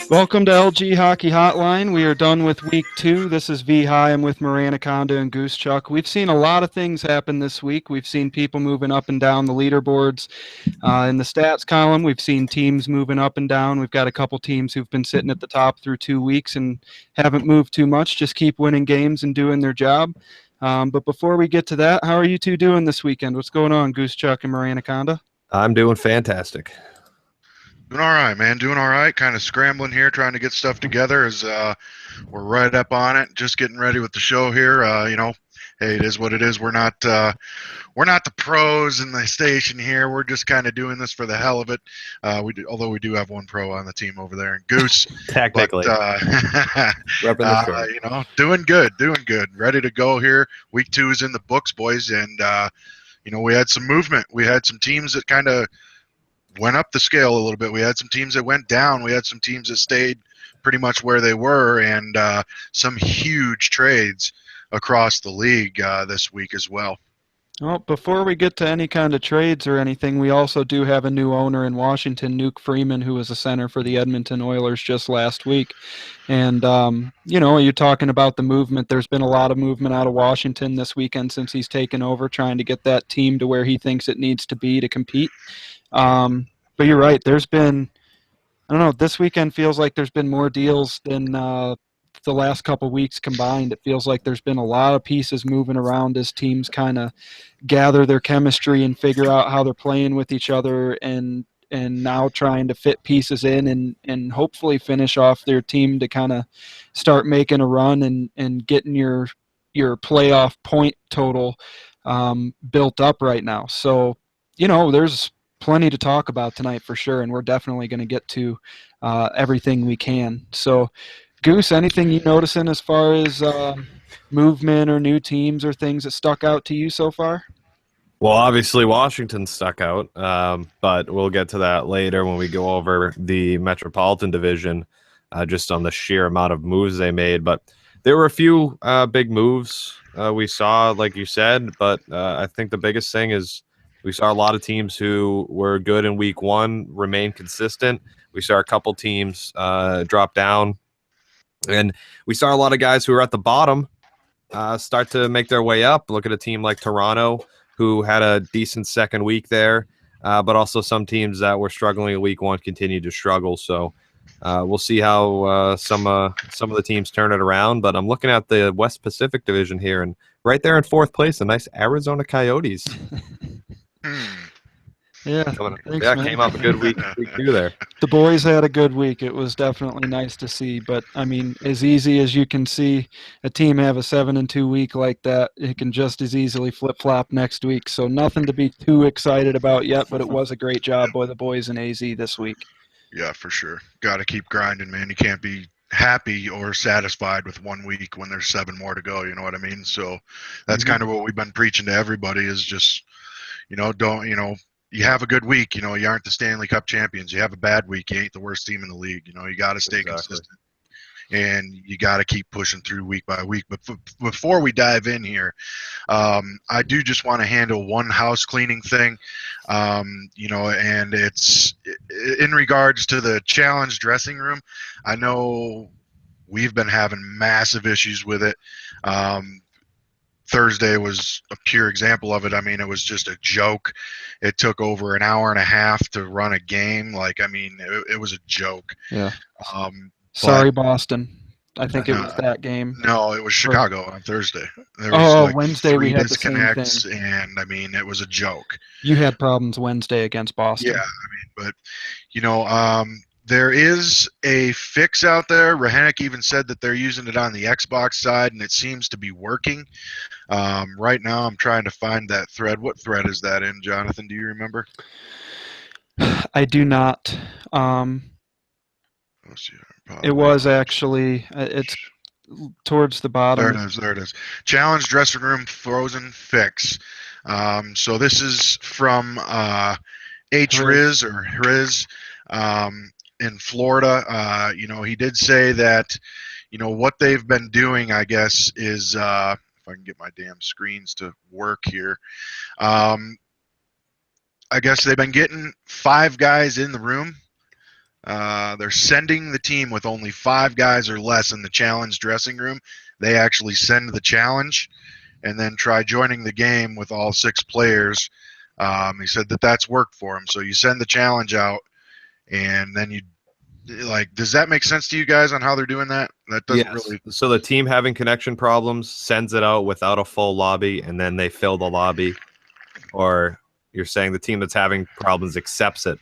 Welcome to LG Hockey Hotline. We are done with week 2. This is V High. I'm with Maranaconda and Goose Chuck. We've seen a lot of things happen this week. We've seen people moving up and down the leaderboards. In the stats column, we've seen teams moving up and down. We've got a couple teams who've been sitting at the top through 2 weeks and haven't moved too much, just keep winning games and doing their job. But before we get to that, how are you two doing this weekend? What's going on, Goose Chuck and Maranaconda? I'm doing fantastic. Doing all right, man. Doing all right. Kind of scrambling here, trying to get stuff together as we're right up on it. Just getting ready with the show here. Hey, it is what it is. We're not the pros in the station here. We're just kind of doing this for the hell of it. Although we do have one pro on the team over there, and Goose. Technically, but, doing good. Ready to go here. Week 2 is in the books, boys, and we had some movement. We had some teams that kind of went up the scale a little bit. We had some teams that went down. We had some teams that stayed pretty much where they were, and some huge trades across the league this week as well. Well, before we get to any kind of trades or anything, we also do have a new owner in Washington, Nuke Freeman, who was a center for the Edmonton Oilers just last week. And, you're talking about the movement. There's been a lot of movement out of Washington this weekend since he's taken over, trying to get that team to where he thinks it needs to be to compete. But you're right. There's been, I don't know, this weekend feels like there's been more deals than the last couple weeks combined. It feels like there's been a lot of pieces moving around as teams kind of gather their chemistry and figure out how they're playing with each other, and now trying to fit pieces in and hopefully finish off their team to kind of start making a run and getting your playoff point total built up right now. So, there's plenty to talk about tonight for sure, and we're definitely going to get to everything we can. So, Goose, anything you noticing as far as movement or new teams or things that stuck out to you so far? Well, obviously Washington stuck out, but we'll get to that later when we go over the Metropolitan division, just on the sheer amount of moves they made. But there were a few big moves we saw, like you said, but I think the biggest thing is we saw a lot of teams who were good in week 1 remain consistent. We saw a couple teams drop down, and we saw a lot of guys who were at the bottom start to make their way up. Look at a team like Toronto, who had a decent second week there, but also some teams that were struggling in week 1 continue to struggle. So we'll see how some of the teams turn it around. But I'm looking at the West Pacific division here, and right there in 4th place, the nice Arizona Coyotes. Yeah, came up a good week 2 there. The boys had a good week. It was definitely nice to see. But I mean, as easy as you can see a team have a 7-2 week like that, it can just as easily flip flop next week. So nothing to be too excited about yet. But it was a great job by the boys in AZ this week. Yeah, for sure. Got to keep grinding, man. You can't be happy or satisfied with 1 week when there's 7 more to go. You know what I mean? So that's kind of what we've been preaching to everybody is just, you have a good week, you aren't the Stanley Cup champions. You have a bad week, you ain't the worst team in the league. You got to stay consistent, and you got to keep pushing through week by week. But before we dive in here, I do just want to handle one house cleaning thing, and it's in regards to the challenge dressing room. I know we've been having massive issues with it. Thursday was a pure example of it. I mean, it was just a joke. It took over an hour and a half to run a game. It was a joke. Yeah. Sorry, Boston. I think it was that game. No, it was Chicago on Thursday. There was Wednesday we had the same thing. And, it was a joke. You had problems Wednesday against Boston. Yeah, but, there is a fix out there. Rahanek even said that they're using it on the Xbox side, and it seems to be working. Right now, I'm trying to find that thread. What thread is that in, Jonathan? Do you remember? I do not. It was actually. It's towards the bottom. There it is. Challenge dressing room frozen fix. So this is from H-Riz or Riz. In Florida, he did say that, what they've been doing, I guess, is, if I can get my damn screens to work here, I guess they've been getting 5 guys in the room they're sending the team with only 5 guys or less in the challenge dressing room. They actually send the challenge and then try joining the game with all 6 players. He said that that's worked for him. So you send the challenge out, and then you like. Does that make sense to you guys on how they're doing that? That doesn't Yes. really. So the team having connection problems sends it out without a full lobby, and then they fill the lobby. Or you're saying the team that's having problems accepts it.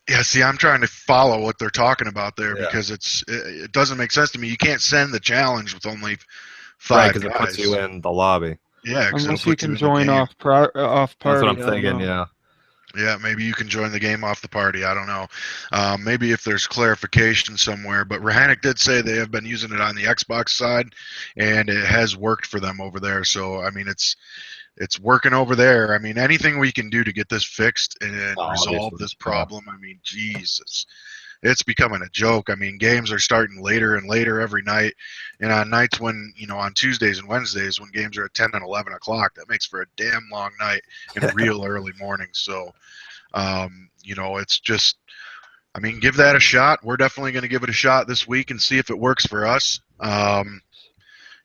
Yeah, see, I'm trying to follow what they're talking about there Yeah. because it doesn't make sense to me. You can't send the challenge with only Right, 5 because guys. it puts you in the lobby. Yeah, because it'll Unless you put you can in the join game. off That's party. what I'm I don't thinking, know. yeah. Yeah, maybe you can join the game off the party. I don't know. Maybe if there's clarification somewhere. But Rahanic did say they have been using it on the Xbox side, and it has worked for them over there. So I mean, it's working over there. I mean, anything we can do to get this fixed and resolve Obviously, this yeah. problem. I mean, Jesus, it's becoming a joke. I mean, games are starting later and later every night, and on nights when on Tuesdays and Wednesdays when games are at 10 and 11 o'clock, that makes for a damn long night and real early morning. So, it's just. I mean, give that a shot. We're definitely going to give it a shot this week and see if it works for us.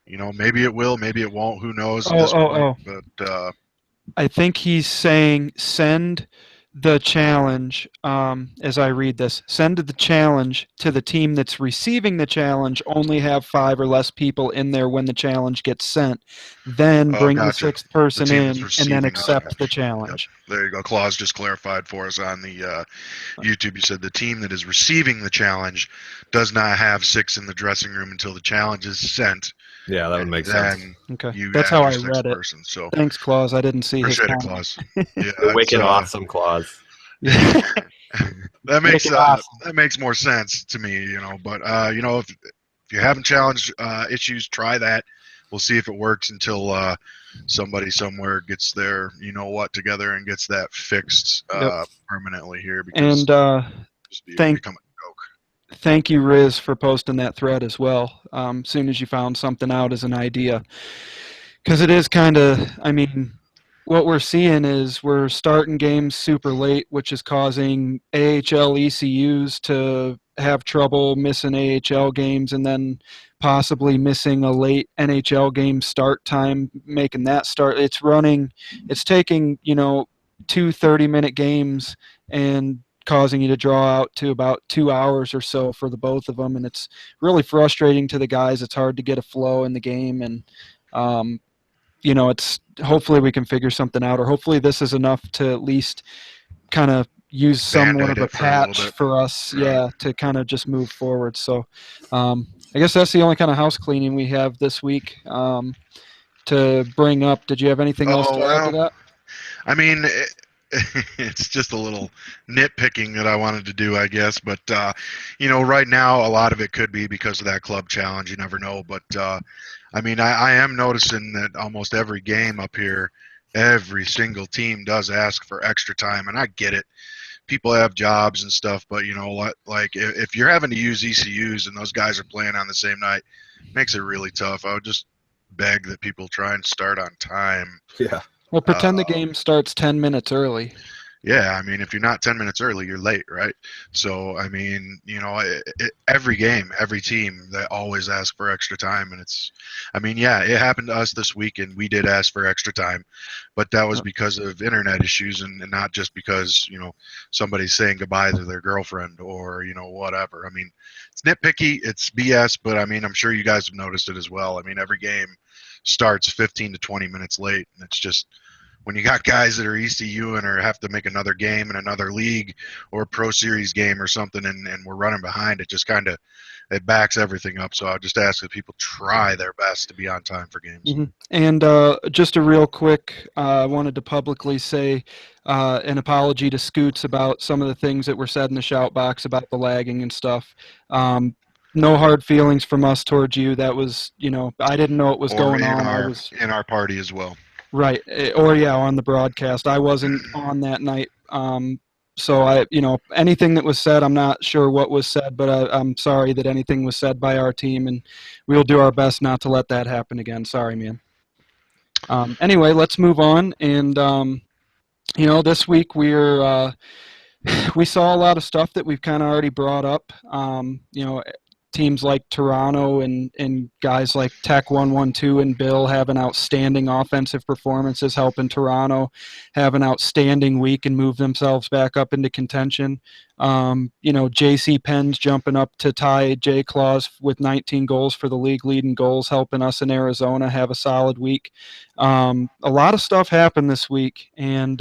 Maybe it will, maybe it won't. Who knows at this point? But I think he's saying send the challenge, as I read this, send the challenge to the team that's receiving the challenge, only have 5 or less people in there when the challenge gets sent, then bring the gotcha. 6th person The team that's in, and receiving then the accept challenge. the challenge. Yep. There you go. Claus just clarified for us on the YouTube. You said the team that is receiving the challenge does not have 6 in the dressing room until the challenge is sent. Yeah, that would make then sense. Okay, you that's add how your I 6th read it. person. So Thanks, Claus. I didn't see his appreciate it, comment. Claus. Yeah, Wicked awesome, Claus. that makes Wicked awesome. that makes more sense to me, But if you're having challenge issues, try that. We'll see if it works until somebody somewhere gets their together and gets that fixed Yep. permanently here because And it's thank become a joke. thank you, Riz, for posting that thread as well. As soon as you found something out as an idea, because it is kind of, I mean, what we're seeing is we're starting games super late, which is causing AHL ECUs to have trouble missing AHL games and then possibly missing a late NHL game start time, making that start. It's taking, 2 30-minute games and causing you to draw out to about 2 hours or so for the both of them. And it's really frustrating to the guys. It's hard to get a flow in the game. And, it's hopefully we can figure something out, or hopefully this is enough to at least kind of use somewhat of Band-aid a it for a little patch bit. for us, Right. to kind of just move forward. So I guess that's the only kind of house cleaning we have this week to bring up. Did you have anything else Oh to add to well, that? I mean, it's just a little nitpicking that I wanted to do, I guess. But right now, a lot of it could be because of that club challenge. You never know. But I mean, I am noticing that almost every game up here, every single team does ask for extra time, and I get it. People have jobs and stuff, but you know what? Like, if you're having to use ECUs and those guys are playing on the same night, it makes it really tough. I would just beg that people try and start on time. Yeah. Well, pretend the game starts 10 minutes early. Yeah, I mean, if you're not 10 minutes early, you're late, right? So, I mean, every game, every team, they always ask for extra time. And I mean, yeah, it happened to us this week, and we did ask for extra time. But that was because of internet issues and not just because, somebody's saying goodbye to their girlfriend or, whatever. I mean, it's nitpicky, it's BS, but I mean, I'm sure you guys have noticed it as well. I mean, every game starts 15 to 20 minutes late, and it's just when you got guys that are ECUing or have to make another game in another league or a Pro Series game or something, and we're running behind, it just kind of it backs everything up. So I'll just ask that people try their best to be on time for games. Mm-hmm. And just a real quick, I wanted to publicly say an apology to Scoots about some of the things that were said in the shout box about the lagging and stuff. No hard feelings from us towards you. That was, I didn't know what was going on. I was in our party as well. right, or yeah, on the broadcast. I wasn't on that night. So anything that was said, I'm not sure what was said, but I'm sorry that anything was said by our team, and we'll do our best not to let that happen again. Sorry, man. Anyway, let's move on. And this week we're We saw a lot of stuff that we've kind of already brought up. Teams like Toronto and guys like Tech 112 and Bill having outstanding offensive performances, helping Toronto have an outstanding week and move themselves back up into contention. J.C. Penn's jumping up to tie J. Claus with 19 goals for the league leading goals, helping us in Arizona have a solid week. A lot of stuff happened this week, and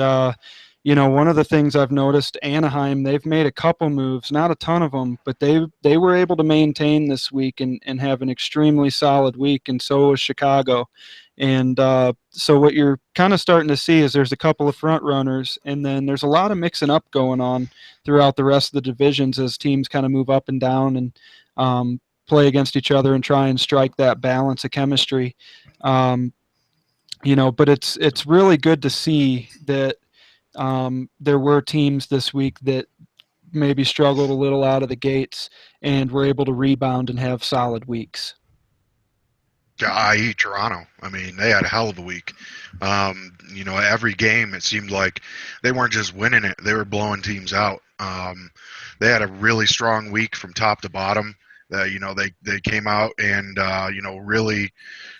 one of the things I've noticed, Anaheim, they've made a couple moves, not a ton of them, but they were able to maintain this week and have an extremely solid week, and so was Chicago. And so what you're kind of starting to see is there's a couple of front runners, and then there's a lot of mixing up going on throughout the rest of the divisions as teams kind of move up and down and play against each other and try and strike that balance of chemistry. But it's really good to see that there were teams this week that maybe struggled a little out of the gates and were able to rebound and have solid weeks. I.e. Toronto. I mean, they had a hell of a week. Every game it seemed like they weren't just winning it; they were blowing teams out. They had a really strong week from top to bottom. They came out and really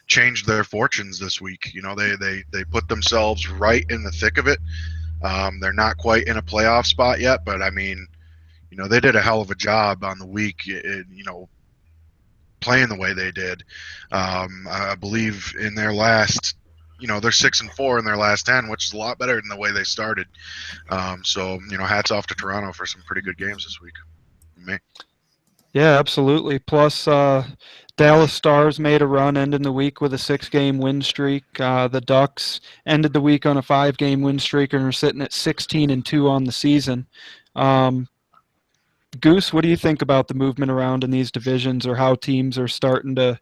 changed their fortunes this week. They put themselves right in the thick of it. They're not quite in a playoff spot yet, but I mean, they did a hell of a job on the week. Playing the way they did. I believe in their last, they're 6-4 in their last 10, which is a lot better than the way they started. So hats off to Toronto for some pretty good games this week. Me. Yeah, absolutely. Plus, Dallas Stars made a run ending the week with a 6-game win streak. The Ducks ended the week on a 5-game win streak and are sitting at 16-2 on the season. Goose, what do you think about the movement around in these divisions, or how teams are starting to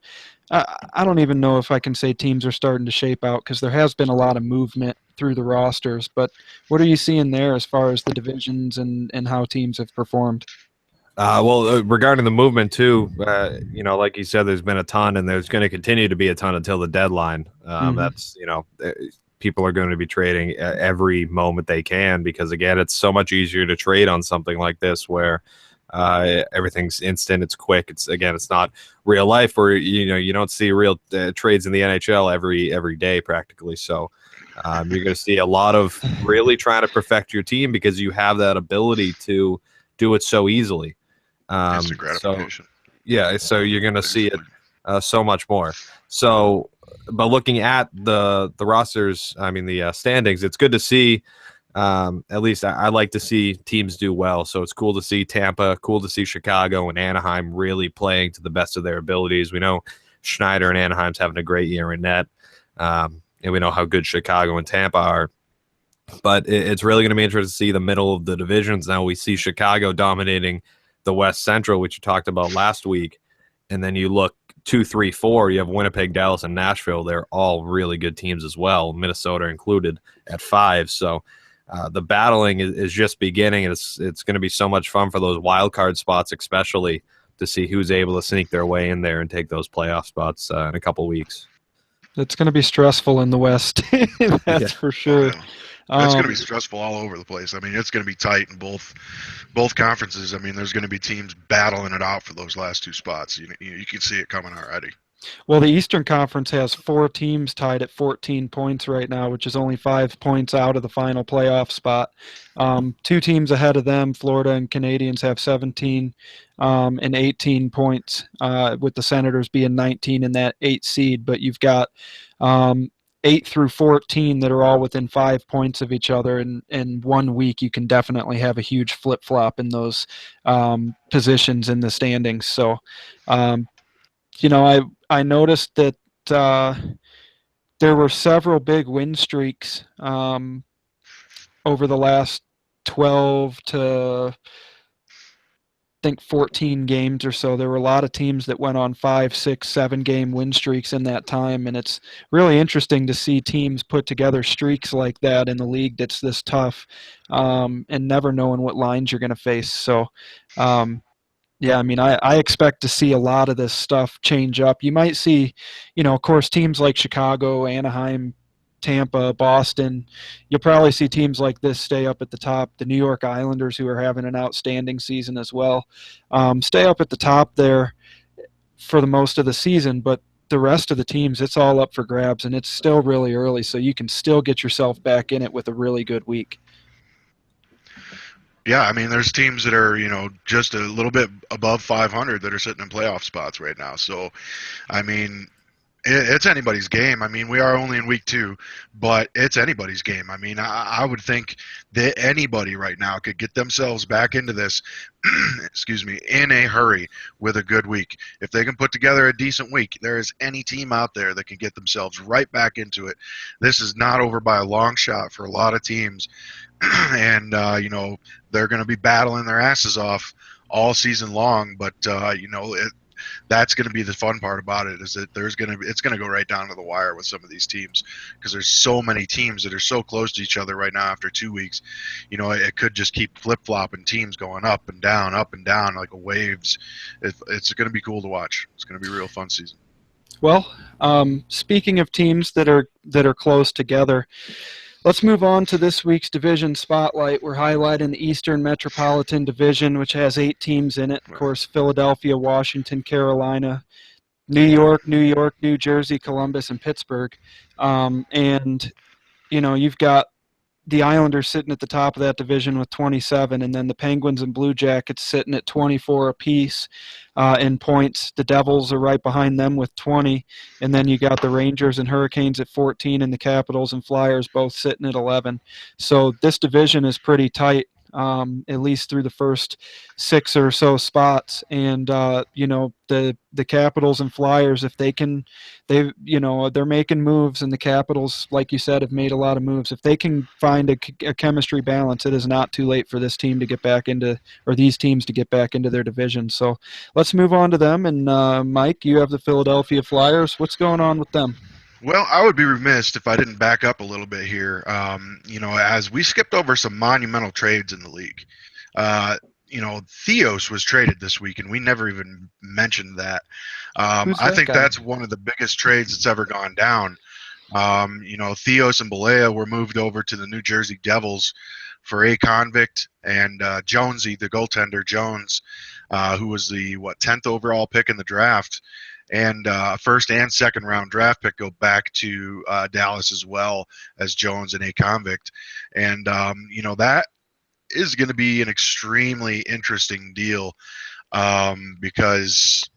I don't even know if I can say teams are starting to shape out, because there has been a lot of movement through the rosters, but what are you seeing there as far as the divisions and how teams have performed? Regarding the movement too, like you said, there's been a ton, and there's going to continue to be a ton until the deadline. That's people are going to be trading every moment they can, because again, it's so much easier to trade on something like this where everything's instant, it's quick. It's not real life where you don't see real trades in the NHL every day practically. So you're going to see a lot of really trying to perfect your team because you have that ability to do it so easily. Instant gratification. So you're going to see it so much more. So, but looking at the rosters, I mean the standings, it's good to see. At least I like to see teams do well. So it's cool to see Tampa, cool to see Chicago and Anaheim really playing to the best of their abilities. We know Schneider and Anaheim's having a great year in net, and we know how good Chicago and Tampa are. But it's really going to be interesting to see the middle of the divisions. Now we see Chicago dominating the West Central, which you talked about last week, and then you look 2, 3, 4. You have Winnipeg, Dallas, and Nashville. They're all really good teams as well, Minnesota included at 5. So the battling is just beginning. It's going to be so much fun for those wild card spots, especially to see who's able to sneak their way in there and take those playoff spots in a couple weeks. It's going to be stressful in the West. That's for sure. It's going to be stressful all over the place. I mean, it's going to be tight in both conferences. I mean, there's going to be teams battling it out for those last 2 spots. You can see it coming already. Well, the Eastern Conference has 4 teams tied at 14 points right now, which is only 5 points out of the final playoff spot. 2 teams ahead of them, Florida and Canadians, have 17 and 18 points, with the Senators being 19 in that 8 seed. But you've got 8 through 14 that are all within 5 points of each other. And in 1 week, you can definitely have a huge flip-flop in those positions in the standings. So, I noticed that there were several big win streaks over the last 12 to I think 14 games or so. There were a lot of teams that went on 5, 6, 7-game win streaks in that time, and it's really interesting to see teams put together streaks like that in the league that's this tough, and never knowing what lines you're going to face. So, I mean, I expect to see a lot of this stuff change up. You might see, of course, teams like Chicago, Anaheim, Tampa, Boston. You'll probably see teams like this stay up at the top. The New York Islanders, who are having an outstanding season as well, stay up at the top there for the most of the season. But the rest of the teams, it's all up for grabs, and it's still really early, so you can still get yourself back in it with a really good week. Yeah, I mean, there's teams that are, just a little bit above 500 that are sitting in playoff spots right now. So, I mean, it's anybody's game. I mean, we are only in week 2, but it's anybody's game. I mean, I would think that anybody right now could get themselves back into this, excuse me, in a hurry with a good week. If they can put together a decent week, there is any team out there that can get themselves right back into it. This is not over by a long shot for a lot of teams. And, they're going to be battling their asses off all season long, but, that's going to be the fun part about it, is that it's going to go right down to the wire with some of these teams, because there's so many teams that are so close to each other right now after 2 weeks. It could just keep flip-flopping, teams going up and down like waves. It's going to be cool to watch. It's going to be a real fun season. Well, speaking of teams that are close together, let's move on to this week's division spotlight. We're highlighting the Eastern Metropolitan Division, which has 8 teams in it. Of course, Philadelphia, Washington, Carolina, New York, New Jersey, Columbus, and Pittsburgh. And, you've got the Islanders sitting at the top of that division with 27, and then the Penguins and Blue Jackets sitting at 24 apiece in points. The Devils are right behind them with 20, and then you got the Rangers and Hurricanes at 14, and the Capitals and Flyers both sitting at 11. So this division is pretty tight, at least through the first 6 or so spots. And the Capitals and Flyers, if they're making moves, and the Capitals, like you said, have made a lot of moves. If they can find a chemistry balance, it is not too late for this team to get back into, or these teams to get back into their division. So let's move on to them. And Mike, you have the Philadelphia Flyers. What's going on with them? Well, I would be remiss if I didn't back up a little bit here. As we skipped over some monumental trades in the league. Theos was traded this week, and we never even mentioned that. I think that's one of the biggest trades that's ever gone down. Theos and Balea were moved over to the New Jersey Devils for a convict, and Jonesy, the goaltender Jones, who was the 10th overall pick in the draft, and first and second round draft pick go back to Dallas, as well as Jones and a convict. And that is going to be an extremely interesting deal, because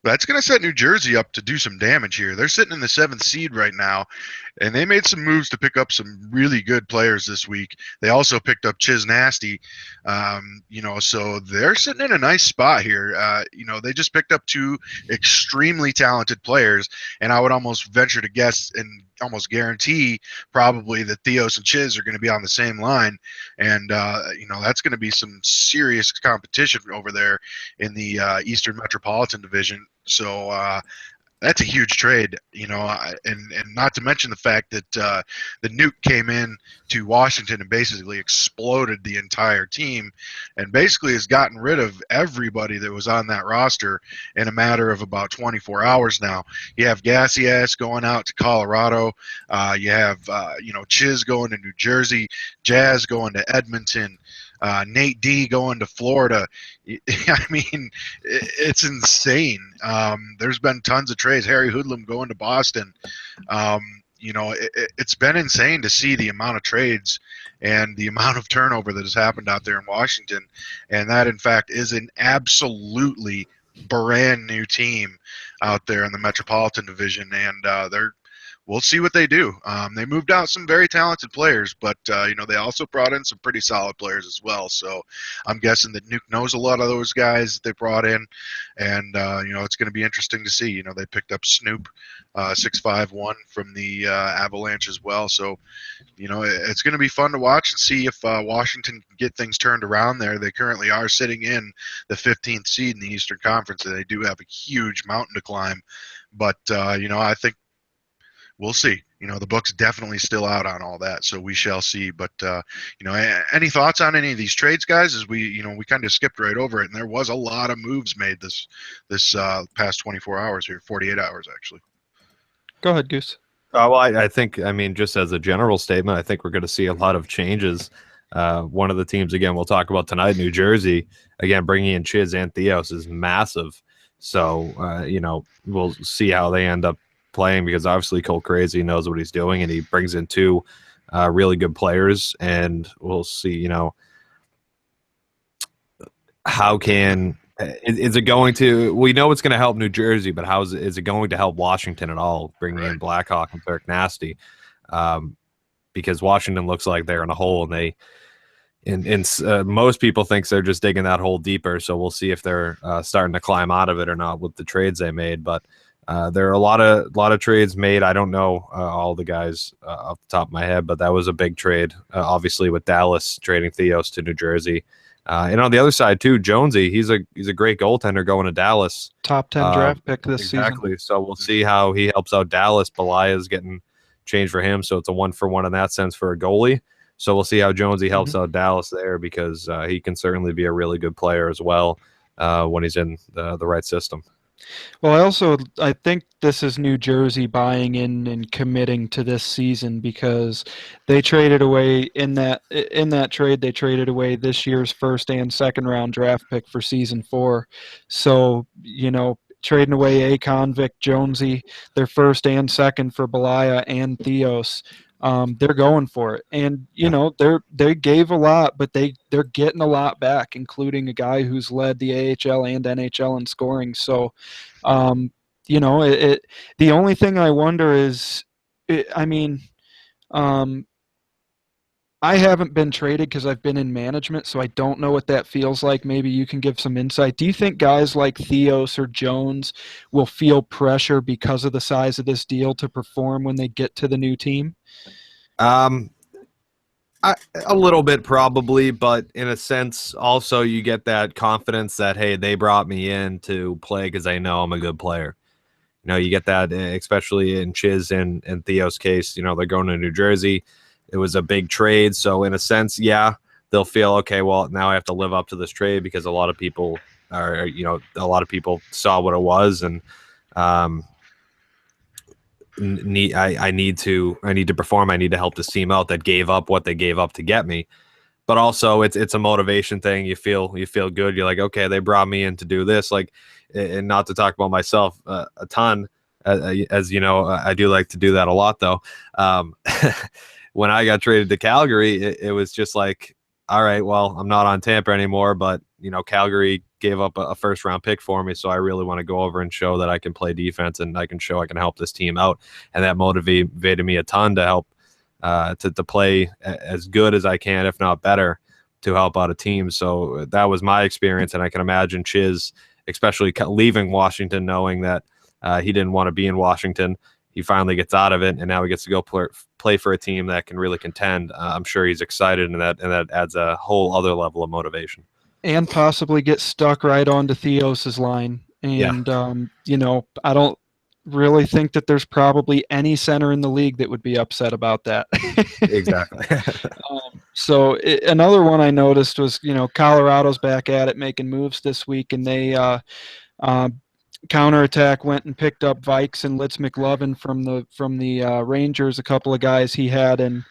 that's going to set New Jersey up to do some damage here. They're sitting in the 7th seed right now, and they made some moves to pick up some really good players this week. They also picked up Chiz Nasty, so they're sitting in a nice spot here. They just picked up 2 extremely talented players, and I would almost venture to guess and almost guarantee probably that Theos and Chiz are going to be on the same line, and that's going to be some serious competition over there in the Eastern Metropolitan Division. So that's a huge trade, and not to mention the fact that the Nuke came in to Washington and basically exploded the entire team, and basically has gotten rid of everybody that was on that roster in a matter of about 24 hours now. You have Gassias going out to Colorado. You have Chiz going to New Jersey, Jazz going to Edmonton, Nate D going to Florida. I mean, it's insane. There's been tons of trades. Harry Hoodlum going to Boston. It's been insane to see the amount of trades and the amount of turnover that has happened out there in Washington. And that, in fact, is an absolutely brand new team out there in the Metropolitan Division. And we'll see what they do. They moved out some very talented players, but they also brought in some pretty solid players as well. So I'm guessing that Nuke knows a lot of those guys they brought in, and it's going to be interesting to see. They picked up Snoop, 6'5" from the Avalanche as well. So it's going to be fun to watch and see if Washington can get things turned around there. They currently are sitting in the 15th seed in the Eastern Conference, and they do have a huge mountain to climb. But I think we'll see. The book's definitely still out on all that, so we shall see. But any thoughts on any of these trades, guys? As we kind of skipped right over it, and there was a lot of moves made this past 24 hours here, 48 hours actually. Go ahead, Goose. Well, I think, I mean, just as a general statement, I think we're going to see a lot of changes. One of the teams, again, we'll talk about tonight, New Jersey, again, bringing in Chiz and Theos is massive. So, we'll see how they end up playing, because obviously Cole Crazy knows what he's doing, and he brings in two really good players. And we'll see, how can is it going to, we know it's going to help New Jersey, but how is it going to help Washington at all, bringing in Blackhawk and Kirk Nasty? Because Washington looks like they're in a hole, and most people think they're just digging that hole deeper. So we'll see if they're starting to climb out of it or not with the trades they made. But there are a lot of trades made. I don't know all the guys off the top of my head, but that was a big trade, obviously, with Dallas trading Theos to New Jersey. And on the other side too, Jonesy, he's a great goaltender going to Dallas. Top 10 draft pick this season. Exactly. So we'll see how he helps out Dallas. Belaya's getting changed for him, so it's a 1-for-1 in that sense for a goalie. So we'll see how Jonesy helps out Dallas there, because he can certainly be a really good player as well when he's in the right system. Well, I think this is New Jersey buying in and committing to this season, because they traded away in that trade. They traded away this year's first and second round draft pick for season 4. So, trading away Akon, Vic, Jonesy, their first and second for Belaya and Theos. They're going for it, and they gave a lot, but they're getting a lot back, including a guy who's led the AHL and NHL in scoring. So, the only thing I wonder is, I haven't been traded because I've been in management, so I don't know what that feels like. Maybe you can give some insight. Do you think guys like Theos or Jones will feel pressure because of the size of this deal to perform when they get to the new team? A little bit probably, but in a sense, also you get that confidence that, hey, they brought me in to play because they know I'm a good player. You get that, especially in Chiz and Theo's case. They're going to New Jersey. It was a big trade, so in a sense, yeah, they'll feel, okay, well, now I have to live up to this trade, because a lot of people saw what it was, and I need to perform. I need to help this team out that gave up what they gave up to get me. But also, it's a motivation thing. You feel good. You're like, okay, they brought me in to do this. Like, and not to talk about myself a ton, as you know, I do like to do that a lot, though. When I got traded to Calgary, it was just like, all right, well, I'm not on Tampa anymore, but Calgary gave up a first round pick for me, so I really want to go over and show that I can play defense, and I can show I can help this team out, and that motivated me a ton to help to play as good as I can, if not better, to help out a team. So that was my experience, and I can imagine Chiz, especially leaving Washington, knowing that he didn't want to be in Washington. He finally gets out of it, and now he gets to go play for a team that can really contend. I'm sure he's excited, and that adds a whole other level of motivation. And possibly get stuck right onto Theos's line. And, I don't really think that there's probably any center in the league that would be upset about that. Exactly. Another one I noticed was, Colorado's back at it, making moves this week, and they counterattack went and picked up Vikes and Litz McLovin from the Rangers, a couple of guys he had in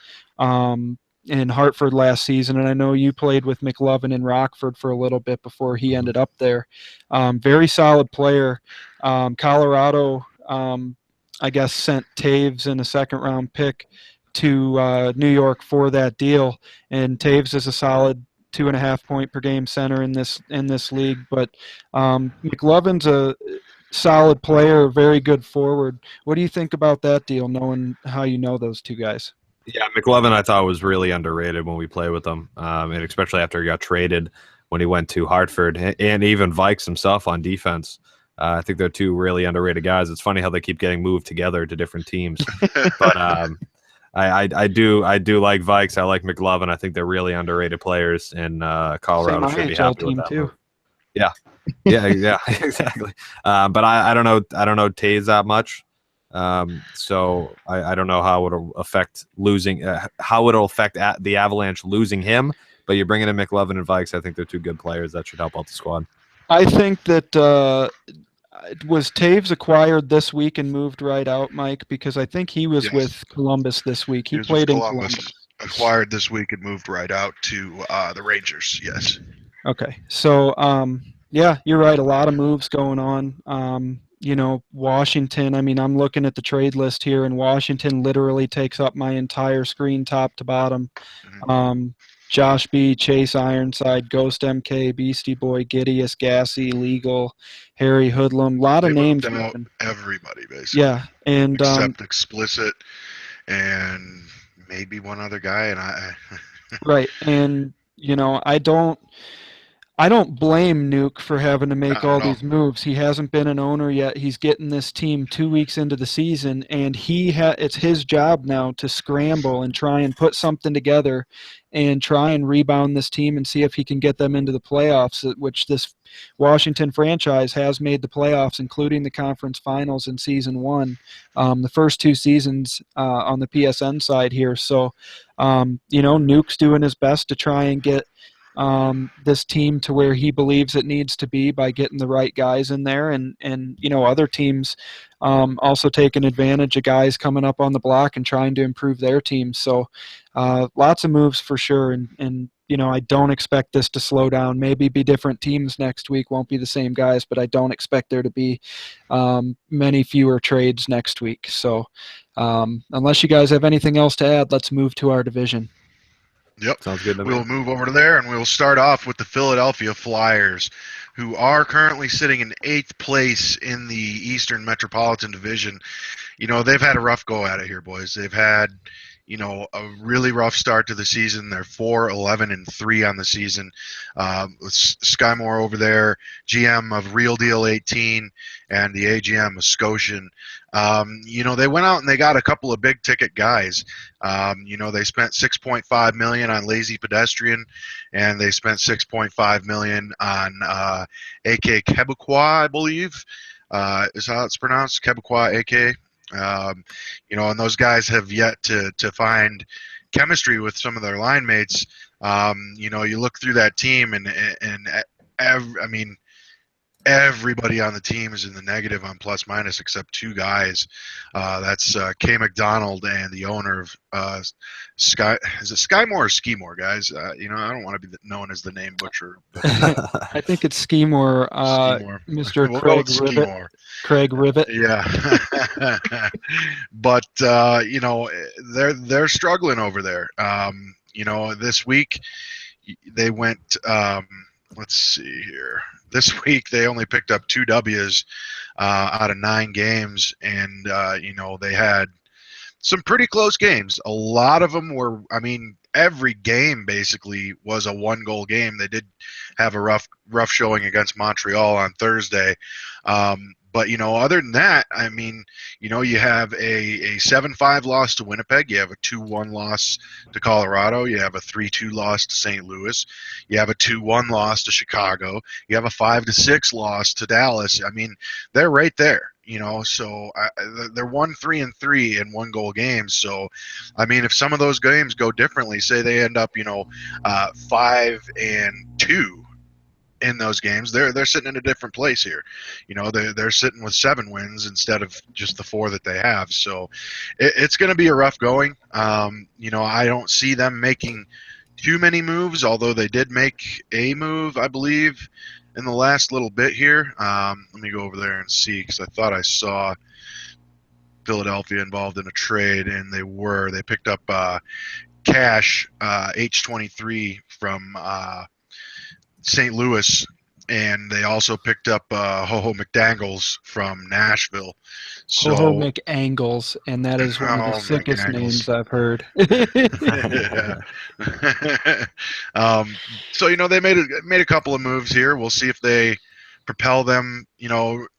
Hartford last season, and I know you played with McLovin in Rockford for a little bit before he ended up there. Very solid player. Colorado, I guess, sent Taves in a second-round pick to New York for that deal, and Taves is a solid 2.5 point per game center in this league. But McLovin's a solid player, very good forward. What do you think about that deal, knowing how you know those two guys? Yeah, McLovin I thought was really underrated when we played with him, and especially after he got traded when he went to Hartford, and even Vikes himself on defense. I think they're two really underrated guys. It's funny how they keep getting moved together to different teams, but I do like Vikes. I like McLovin. I think they're really underrated players, and Colorado should be happy with that too. Move. Yeah, exactly. But I don't know Taves that much. So I don't know how it'll affect the Avalanche losing him. But you're bringing in McLovin and Vikes. I think they're two good players that should help out the squad. I think that Was Taves acquired this week and moved right out, Mike? Because I think he was Yes. with Columbus this week. He He was with played in Columbus, Columbus. acquired this week and moved right out to the Rangers. Yes. Okay. So, yeah, you're right. A lot of moves going on. Washington, I mean, I'm looking at the trade list here, and Washington literally takes up my entire screen top to bottom. Mhm. Josh B, Chase Ironside, Ghost MK, Beastie Boy, Gideus, Gassy, Legal, Harry Hoodlum. A lot of They moved names out moving. everybody basically, Yeah. And except Explicit and maybe one other guy. And I right. And, I don't blame Nuke for having to make not all at all. these moves. He hasn't been an owner yet. He's getting this team 2 weeks into the season, and it's his job now to scramble and try and put something together and try and rebound this team and see if he can get them into the playoffs, which this Washington franchise has made the playoffs, including the conference finals in season one, the first two seasons on the PSN side here. So, Nuke's doing his best to try and get this team to where he believes it needs to be by getting the right guys in there, and other teams also taking advantage of guys coming up on the block and trying to improve their teams. So lots of moves for sure, and I don't expect this to slow down. Maybe be different teams next week, won't be the same guys, but I don't expect there to be many fewer trades next week. So unless you guys have anything else to add, let's move to our division. Yep. Sounds good to me. We'll move over to there, and we'll start off with the Philadelphia Flyers, who are currently sitting in 8th place in the Eastern Metropolitan Division. They've had a rough go at it here, boys. They've had, a really rough start to the season. They're 4-11-3 on the season. With Sky Moore over there, GM of Real Deal 18, and the AGM of Scotian. They went out and they got a couple of big ticket guys. They spent $6.5 million on Lazy Pedestrian, and they spent $6.5 million on AK Quebecois, I believe. Is how it's pronounced, Quebecois AK. And those guys have yet to find chemistry with some of their line mates. You look through that team, and everybody on the team is in the negative on plus minus except two guys. That's Kay McDonald and the owner of Sky. Is it Skymore or Skimore, guys? I don't want to be known as the name butcher. I think it's Skimore, Skimore. Mr. We'll go Craig with Rivet. Skimore. Craig Rivet. Yeah. But they're struggling over there. This week they went. Let's see here. This week they only picked up 2 W's out of 9 games, and they had some pretty close games. A lot of them were. Every game basically was a 1-goal game. They did have a rough showing against Montreal on Thursday. But other than that, you have a 7-5 loss to Winnipeg. You have a 2-1 loss to Colorado. You have a 3-2 loss to St. Louis. You have a 2-1 loss to Chicago. You have a 5-6 loss to Dallas. They're right there. So they're 1-3-3 in 1-goal games. So, if some of those games go differently, say they end up, 5-2 in those games, they're sitting in a different place here. They're sitting with 7 wins instead of just the 4 that they have. So it's going to be a rough going. I don't see them making too many moves, although they did make a move, I believe, in the last little bit here. Let me go over there and see, because I thought I saw Philadelphia involved in a trade, and they picked up Cash H23 from St. Louis, and they also picked up Ho-Ho McDangles from Nashville. So Ho-Ho McAngles, and that is one of the sickest McAngles. names I've heard. So they made a couple of moves here. We'll see if they propel them,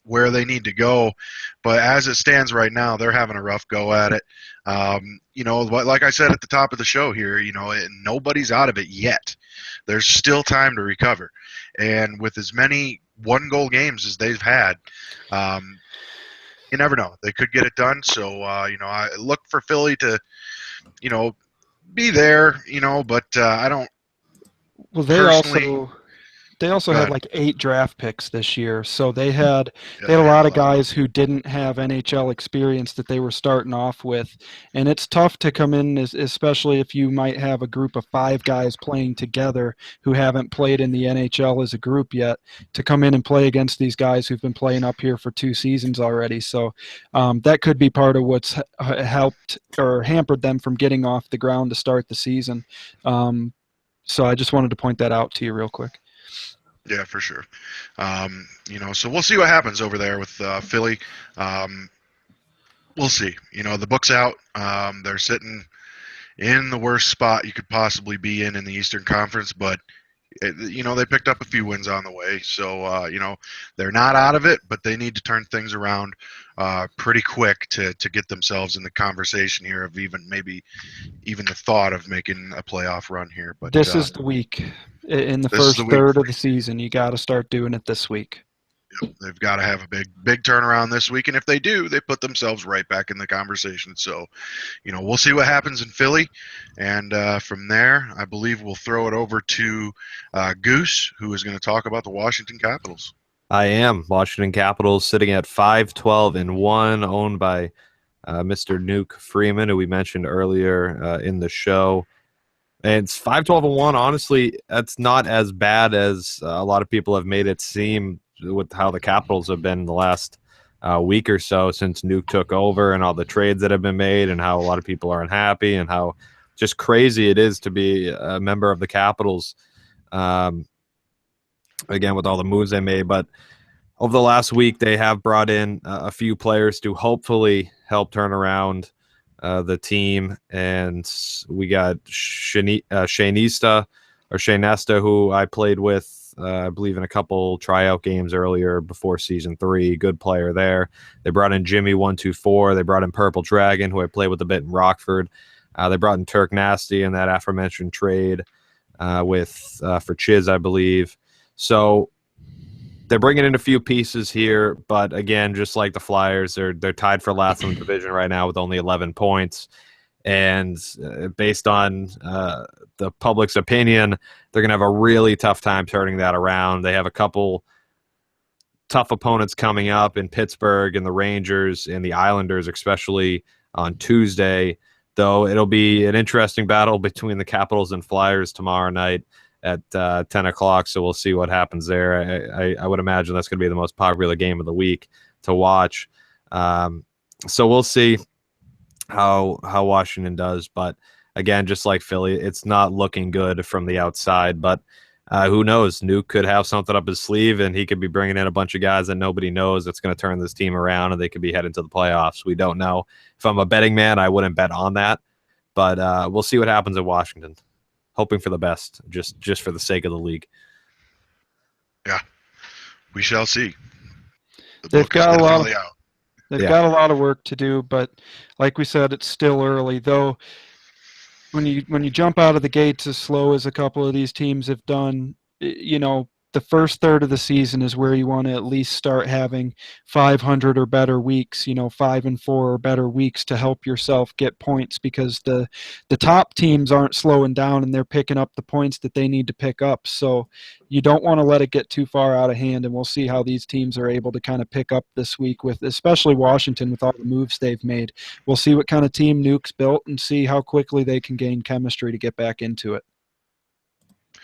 where they need to go. But as it stands right now, they're having a rough go at it. Like I said at the top of the show here, nobody's out of it yet. There's still time to recover. And with as many 1-goal games as they've had, you never know. They could get it done. So, I look for Philly to, be there, but I don't. Well, they personally, also they also Go had ahead. like 8 draft picks this year, so they had Yeah, a they had lot a of lot. guys who didn't have NHL experience that they were starting off with, and it's tough to come in, especially if you might have a group of 5 guys playing together who haven't played in the NHL as a group yet, to come in and play against these guys who've been playing up here for 2 seasons already. So that could be part of what's helped or hampered them from getting off the ground to start the season. So I just wanted to point that out to you real quick. Yeah, for sure. So we'll see what happens over there with Philly. We'll see. The book's out. They're sitting in the worst spot you could possibly be in the Eastern Conference, but they picked up a few wins on the way. So they're not out of it, but they need to turn things around pretty quick to get themselves in the conversation here of maybe even the thought of making a playoff run here. But This is the week. In the this is the first week. third of the season, you got to start doing it this week. They've got to have a big turnaround this week, and if they do, they put themselves right back in the conversation. So, we'll see what happens in Philly, and from there, I believe we'll throw it over to Goose, who is going to talk about the Washington Capitals. I am. Washington Capitals sitting at 5-12-1, owned by Mr. Nuke Freeman, who we mentioned earlier in the show. And it's 5-12-1. Honestly, that's not as bad as a lot of people have made it seem with how the Capitals have been the last week or so since Nuke took over, and all the trades that have been made, and how a lot of people are unhappy, and how just crazy it is to be a member of the Capitals. Again, with all the moves they made, but over the last week, they have brought in a few players to hopefully help turn around the team. And we got Shaynesta, who I played with, I believe, in a couple tryout games earlier before season 3. Good player there. They brought in Jimmy 124. They brought in Purple Dragon, who I played with a bit in Rockford. They brought in Turk Nasty in that aforementioned trade for Chiz, I believe. So they're bringing in a few pieces here, but again, just like the Flyers, they're tied for last in the division right now with only 11 points. And based on the public's opinion, they're going to have a really tough time turning that around. They have a couple tough opponents coming up in Pittsburgh and the Rangers and the Islanders, especially on Tuesday, though it'll be an interesting battle between the Capitals and Flyers tomorrow night at 10 o'clock, so we'll see what happens there. I would imagine that's going to be the most popular game of the week to watch. So we'll see how Washington does. But again, just like Philly, it's not looking good from the outside. But who knows? Nuke could have something up his sleeve, and he could be bringing in a bunch of guys that nobody knows that's going to turn this team around, and they could be headed to the playoffs. We don't know. If I'm a betting man, I wouldn't bet on that. But we'll see what happens in Washington. Hoping for the best, just for the sake of the league. Yeah, we shall see. They've got a lot of out. got a lot of work to do, but like we said, it's still early. Though when you jump out of the gates as slow as a couple of these teams have done, the first third of the season is where you want to at least start having 500 or better weeks, 5-4 or better weeks to help yourself get points, because the top teams aren't slowing down and they're picking up the points that they need to pick up. So you don't want to let it get too far out of hand, and we'll see how these teams are able to kind of pick up this week, with especially Washington with all the moves they've made. We'll see what kind of team Nuke's built and see how quickly they can gain chemistry to get back into it.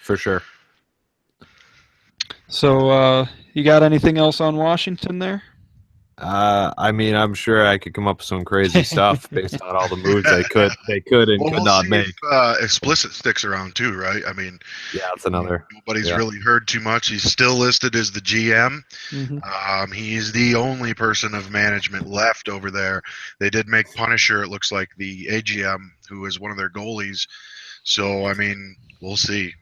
For sure. So, you got anything else on Washington there? I mean, I'm sure I could come up with some crazy stuff based on all the moves they could and Well, could we'll not see make. if Explicit sticks around too, right? I mean, Yeah, that's another. nobody's really heard too much. He's still listed as the GM. Mm-hmm. He's the only person of management left over there. They did make Punisher, it looks like, the AGM, who is one of their goalies. So, I mean, we'll see.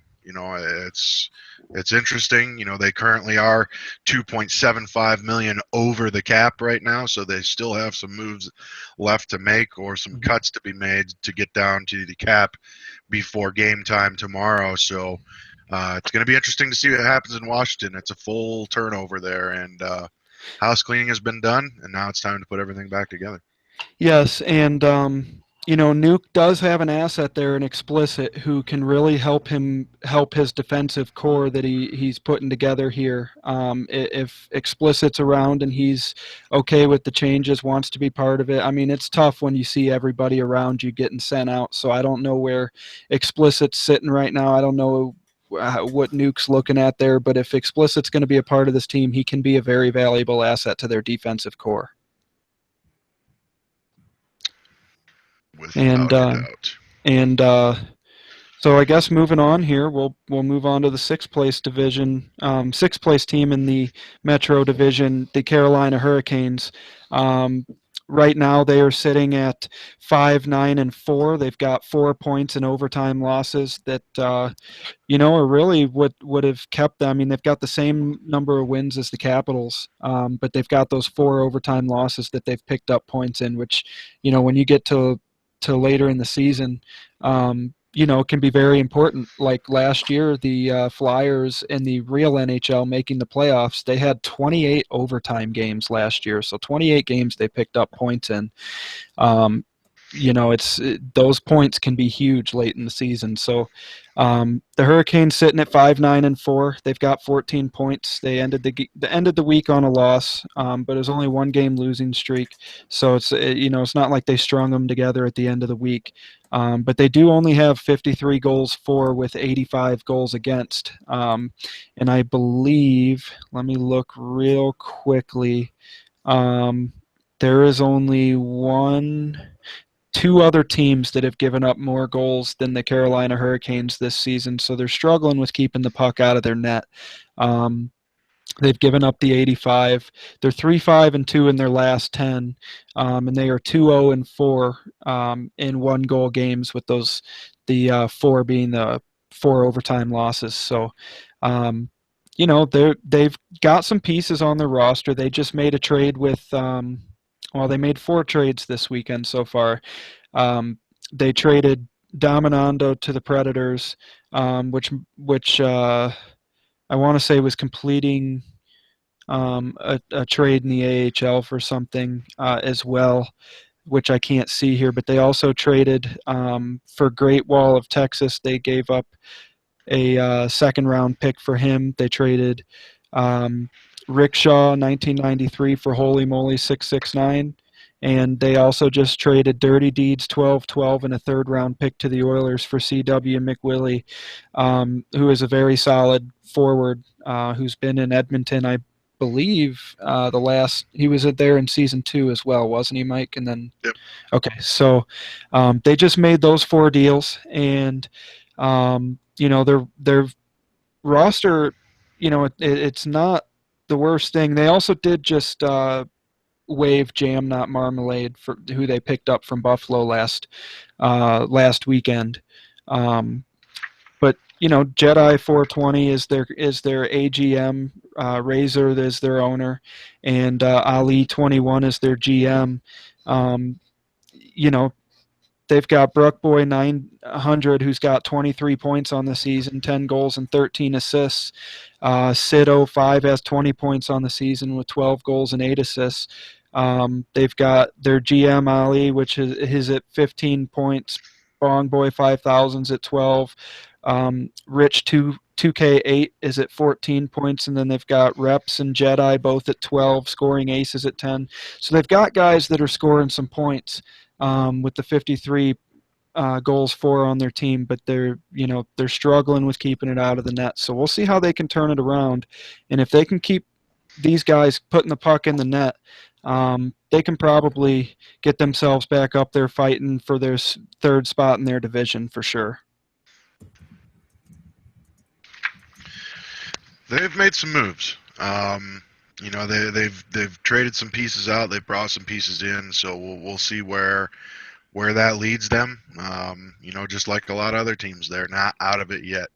It's interesting. They currently are 2.75 million over the cap right now, so they still have some moves left to make, or some cuts to be made to get down to the cap before game time tomorrow. So it's going to be interesting to see what happens in Washington. It's a full turnover there, and house cleaning has been done, and now it's time to put everything back together. Yes, and Nuke does have an asset there in Explicit who can really help his defensive core that he's putting together here. If Explicit's around and he's okay with the changes, wants to be part of it. I mean, it's tough when you see everybody around you getting sent out. So I don't know where Explicit's sitting right now. I don't know what Nuke's looking at there, but if Explicit's going to be a part of this team, he can be a very valuable asset to their defensive core. Without a doubt. And so I guess moving on here, we'll move on to the sixth place team in the Metro Division, the Carolina Hurricanes. Right now they are sitting at 5-9-4. They've got 4 points in overtime losses that are really what would have kept them. I mean, they've got the same number of wins as the Capitals, but they've got those 4 overtime losses that they've picked up points in, which, when you get to later in the season, can be very important. Like last year, the Flyers in the real NHL making the playoffs, they had 28 overtime games last year. So 28 games they picked up points in. Those points can be huge late in the season. So the Hurricanes sitting at 5-9-4. They've got 14 points. They ended the week on a loss, but it was only 1 game losing streak. So it's not like they strung them together at the end of the week. But they do only have 53 goals for with 85 goals against. And I believe, let me look real quickly. There is only 2 other teams that have given up more goals than the Carolina Hurricanes this season, so they're struggling with keeping the puck out of their net. They've given up the 85. They're 3-5-2 in their last 10, and they are 2-0-4 in 1-goal games, with the 4 being the 4 overtime losses. So, they've got some pieces on their roster. They just made a trade with. They made 4 trades this weekend so far. They traded Dominando to the Predators, which I want to say was completing a trade in the AHL for something as well, which I can't see here. But they also traded for Great Wall of Texas. They gave up a second-round pick for him. They traded Rickshaw 1993 for Holy Moly 669, and they also just traded Dirty Deeds 12-12 and a third-round pick to the Oilers for C.W. McWillie, who is a very solid forward who's been in Edmonton, I believe. He was there in season 2 as well, wasn't he, Mike? And then, yep. Okay, so they just made those 4 deals, and their roster, it's not the worst thing. They also did just waive Jam Not Marmalade, for who they picked up from Buffalo last weekend. But Jedi 420 is their AGM. Razor is their owner, and Ali 21 is their GM. They've got Brookboy 900, who's got 23 points on the season, 10 goals and 13 assists. Sid 05 has 20 points on the season with 12 goals and 8 assists. They've got their GM Ali, which is at 15 points. Bong Boy 5000's at 12. Rich 2K8 is at 14 points, and then they've got Reps and Jedi both at 12, scoring aces at 10. So they've got guys that are scoring some points with the 53 goals for on their team, but they're struggling with keeping it out of the net. So we'll see how they can turn it around, and if they can keep these guys putting the puck in the net, they can probably get themselves back up there fighting for their 3rd spot in their division for sure. They've made some moves. They've traded some pieces out. They've brought some pieces in. So we'll see where that leads them. Just like a lot of other teams, they're not out of it yet.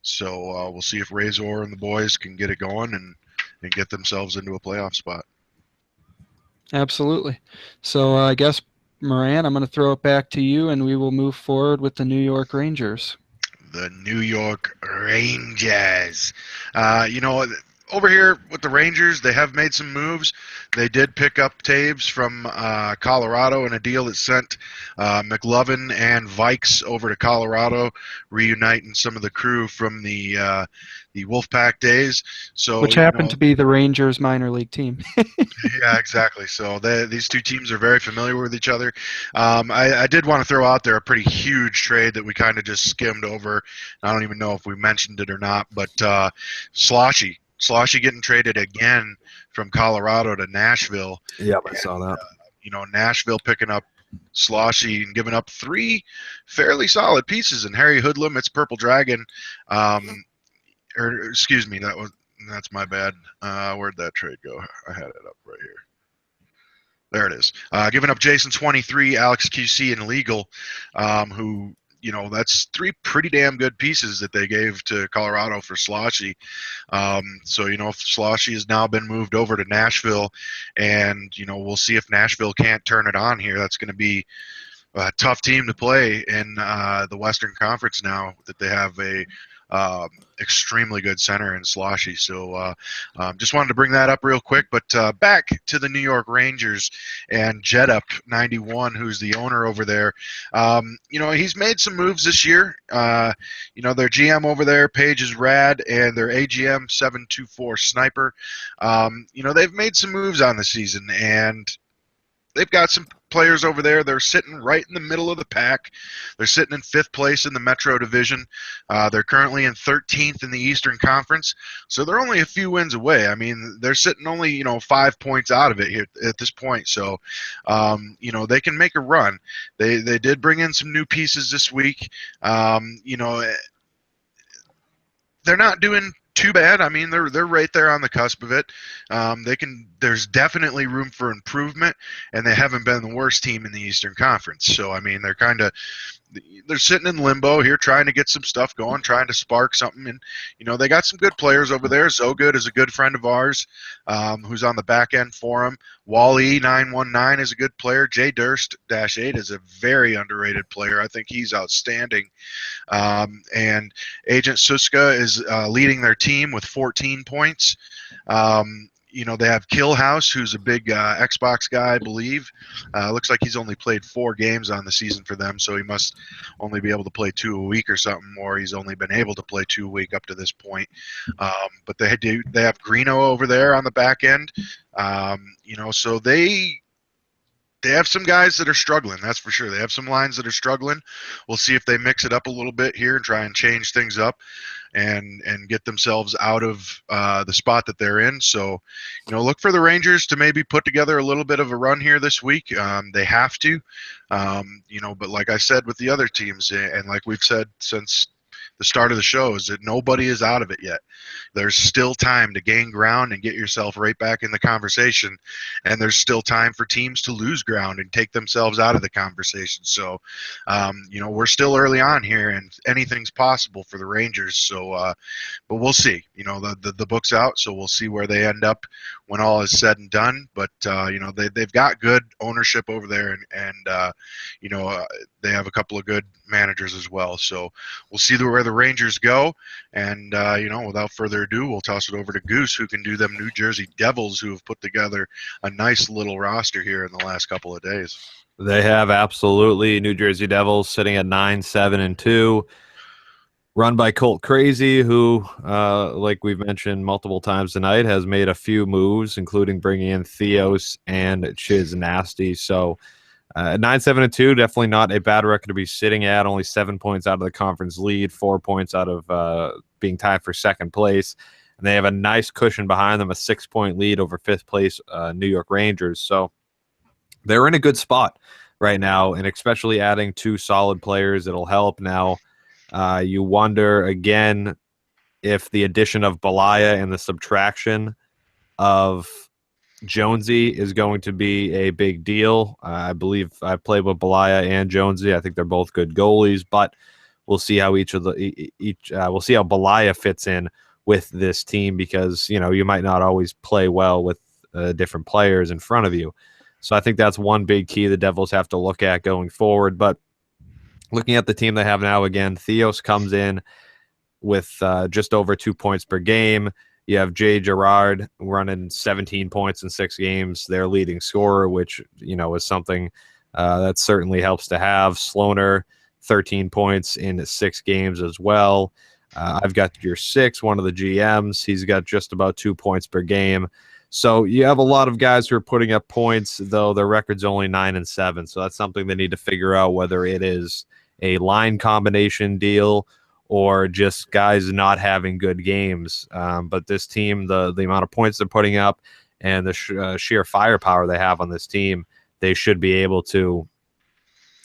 So we'll see if Razor and the boys can get it going and get themselves into a playoff spot. Absolutely. So I guess, Moran, I'm going to throw it back to you, and we will move forward with the New York Rangers. The New York Rangers. over here with the Rangers, they have made some moves. They did pick up Taves from Colorado in a deal that sent McLovin and Vikes over to Colorado, reuniting some of the crew from the Wolfpack days. So, which happened to be the Rangers minor league team. yeah, exactly. So these two teams are very familiar with each other. I did want to throw out there a pretty huge trade that we kind of just skimmed over. I don't even know if we mentioned it or not, but Sloshy getting traded again from Colorado to Nashville. Yep, I saw that. Nashville picking up Sloshy and giving up 3 fairly solid pieces. And Harry Hoodlum, it's Purple Dragon. Or excuse me, that's my bad. Where'd that trade go? I had it up right here. There it is. Giving up Jason 23, Alex QC, and Legal, who, that's 3 pretty damn good pieces that they gave to Colorado for Sloshy. So, Sloshy has now been moved over to Nashville, and, we'll see if Nashville can't turn it on here. That's going to be a tough team to play in the Western Conference now that they have a extremely good center in Sloshy. So just wanted to bring that up real quick. But back to the New York Rangers and Jetup 91, who's the owner over there. He's made some moves this year. Their GM over there, Paige is rad, and their AGM 724 Sniper. They've made some moves on the season, and they've got some players over there. They're sitting right in the middle of the pack. They're sitting in 5th place in the Metro Division. They're currently in 13th in the Eastern Conference, so they're only a few wins away. I mean, they're sitting only 5 points out of it here at this point. So, they can make a run. They did bring in some new pieces this week. They're not doing too bad. I mean, they're right there on the cusp of it. There's definitely room for improvement, and they haven't been the worst team in the Eastern Conference. So, I mean, they're sitting in limbo here, trying to get some stuff going, trying to spark something. And, they got some good players over there. Zogood is a good friend of ours, who's on the back end for them. Wally 919 is a good player. Jay Durst -8 is a very underrated player. I think he's outstanding. And Agent Suska is leading their team with 14 points. They have Killhouse, who's a big Xbox guy, I believe. Looks like he's only played 4 games on the season for them, so he must only be able to play 2 a week or something, or he's only been able to play 2 a week up to this point. But they have Greeno over there on the back end. So they have some guys that are struggling, that's for sure. They have some lines that are struggling. We'll see if they mix it up a little bit here and try and change things up and get themselves out of the spot that they're in. So, look for the Rangers to maybe put together a little bit of a run here this week. They have to, but like I said with the other teams, and like we've said since the start of the show, is that nobody is out of it yet. There's still time to gain ground and get yourself right back in the conversation, and there's still time for teams to lose ground and take themselves out of the conversation. So, we're still early on here, and anything's possible for the Rangers. So, but we'll see. The book's out, so we'll see where they end up when all is said and done. But they've got good ownership over there, and they have a couple of good managers as well. So we'll see where the Rangers go. And, without further ado, we'll toss it over to Goose, who can do them New Jersey Devils, who have put together a nice little roster here in the last couple of days. They have, absolutely. New Jersey Devils sitting at 9-7-2, run by Colt Crazy, who, like we've mentioned multiple times tonight, has made a few moves, including bringing in Theos and Chiz Nasty. So 9-7-2, definitely not a bad record to be sitting at. Only 7 points out of the conference lead, 4 points out of being tied for second place. And they have a nice cushion behind them, a 6-point lead over fifth place New York Rangers. So they're in a good spot right now, and especially adding 2 solid players, it'll help. Now, you wonder again if the addition of Balaya and the subtraction of Jonesy is going to be a big deal. I believe I've played with Balaya and Jonesy. I think they're both good goalies, but we'll see how we'll see how Balaya fits in with this team, because you might not always play well with different players in front of you. So I think that's one big key the Devils have to look at going forward. But looking at the team they have now, again, Theos comes in with just over 2 points per game. You have Jay Girard running 17 points in 6 games, their leading scorer, which, is something that certainly helps to have. Sloaner, 13 points in 6 games as well. I've got your 6, one of the GMs. He's got just about 2 points per game. So you have a lot of guys who are putting up points, though their record's only 9-7. So that's something they need to figure out, whether it is a line combination deal or just guys not having good games. But this team, the amount of points they're putting up and the sheer firepower they have on this team, they should be able to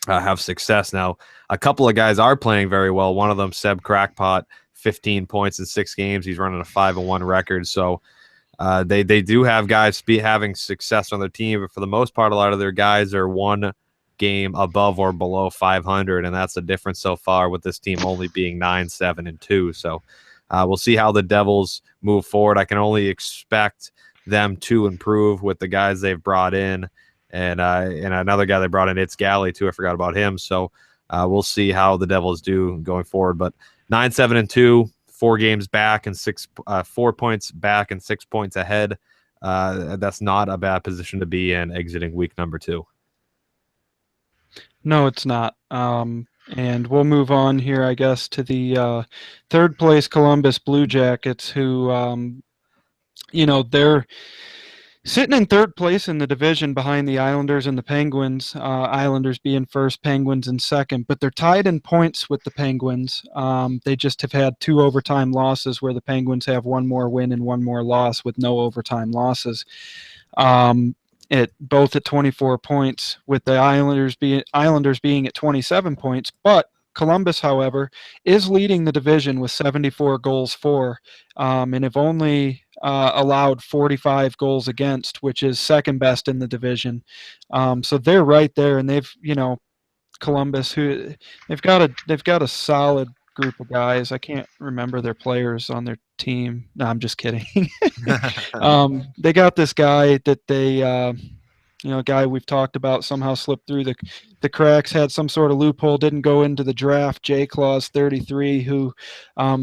have success. Now, a couple of guys are playing very well. One of them, Seb Crackpot, 15 points in 6 games. He's running a 5-1 record. So they do have guys having success on their team, but for the most part, a lot of their guys are one game above or below 500, and that's the difference so far, with this team only being 9-7-2. So we'll see how the Devils move forward. I can only expect them to improve with the guys they've brought in, and another guy they brought in, it's Galley too. I forgot about him. So we'll see how the Devils do going forward. But 9-7-2, 4 games back and 4 points back and 6 points ahead. That's not a bad position to be in exiting week number 2. No, it's not. And we'll move on here, I guess, to the third place Columbus Blue Jackets, who, they're sitting in third place in the division behind the Islanders and the Penguins. Islanders being first, Penguins in second, but they're tied in points with the Penguins. They just have had 2 overtime losses, where the Penguins have 1 more win and 1 more loss with no overtime losses. Both at 24 points, with the Islanders being at 27 points. But Columbus, however, is leading the division with 74 goals for, and have only allowed 45 goals against, which is second best in the division. So they're right there, and they've, Columbus, who they've got a solid group of guys. I can't remember their players on their team. No, I'm just kidding. They got this guy that they, a guy we've talked about, somehow slipped through the cracks, had some sort of loophole, didn't go into the draft. J Claus 33, who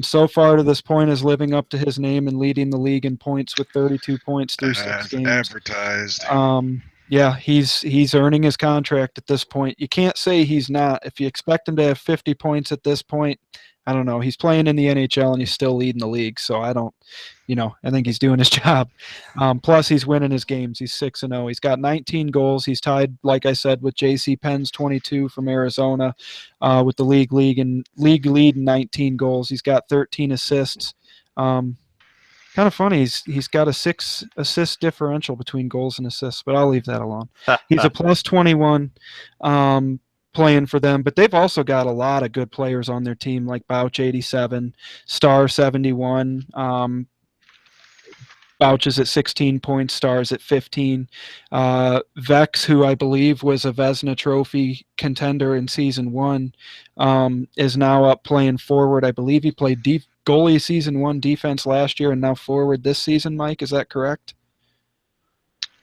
so far to this point is living up to his name and leading the league in points with 32 points through 6 games. Advertised. Yeah, he's earning his contract at this point. You can't say he's not. If you expect him to have 50 points at this point, I don't know. He's playing in the NHL and he's still leading the league, so I don't, I think he's doing his job. Plus, he's winning his games. He's 6-0. He's got 19 goals. He's tied, like I said, with J.C. Penn's 22 from Arizona, with the league lead in 19 goals. He's got 13 assists. Kind of funny. He's got a 6 assist differential between goals and assists, but I'll leave that alone. He's a plus 21 playing for them, but they've also got a lot of good players on their team, like Bouch 87, Star 71. Bouch is at 16 points, Stars at 15. Vex, who I believe was a Vezina Trophy contender in Season 1, is now up playing forward. I believe he played goalie Season 1, defense last year, and now forward this season, Mike. Is that correct?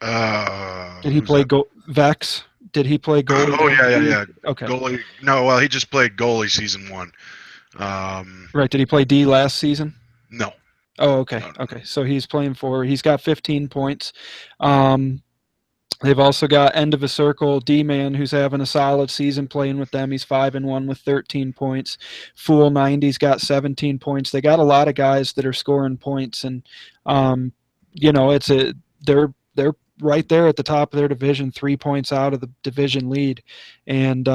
Did he play Vex? Did he play goalie? Oh, yeah. Okay. Goalie. No, well, he just played goalie Season 1. Right. Did he play D last season? No. Oh, okay. Okay. So he's playing forward. He's got 15 points. They've also got end of a circle D-Man, who's having a solid season playing with them. He's 5-1 with 13 points. Fool 90's got 17 points. They got a lot of guys that are scoring points, and they're right there at the top of their division, 3 points out of the division lead, and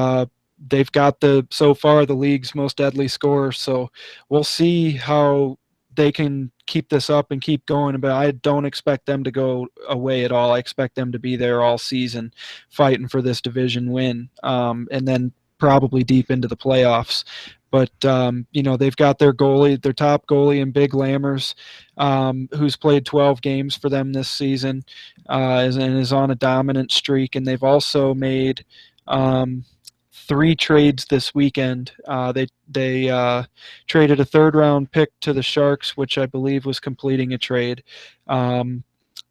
they've got so far the league's most deadly scorer. So we'll see how they can keep this up and keep going, but I don't expect them to go away at all. I expect them to be there all season fighting for this division win, and then probably deep into the playoffs. But, they've got their top goalie in Big Lammers, who's played 12 games for them this season, and is on a dominant streak. And they've also made 3 trades this weekend. They traded a 3rd-round pick to the Sharks, which I believe was completing a trade.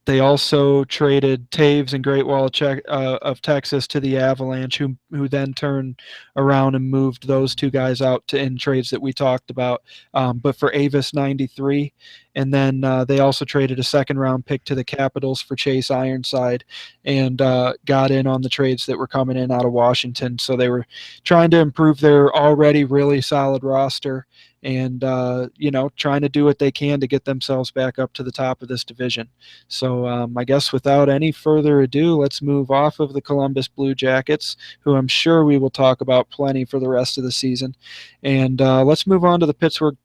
They also traded Taves and Great Wall of Texas to the Avalanche, who then turned around and moved those two guys out in trades that we talked about, but for Avis 93. And then they also traded a second-round pick to the Capitals for Chase Ironside and got in on the trades that were coming in out of Washington. So they were trying to improve their already really solid roster and trying to do what they can to get themselves back up to the top of this division. So I guess without any further ado, let's move off of the Columbus Blue Jackets, who I'm sure we will talk about plenty for the rest of the season, and let's move on to the Pittsburgh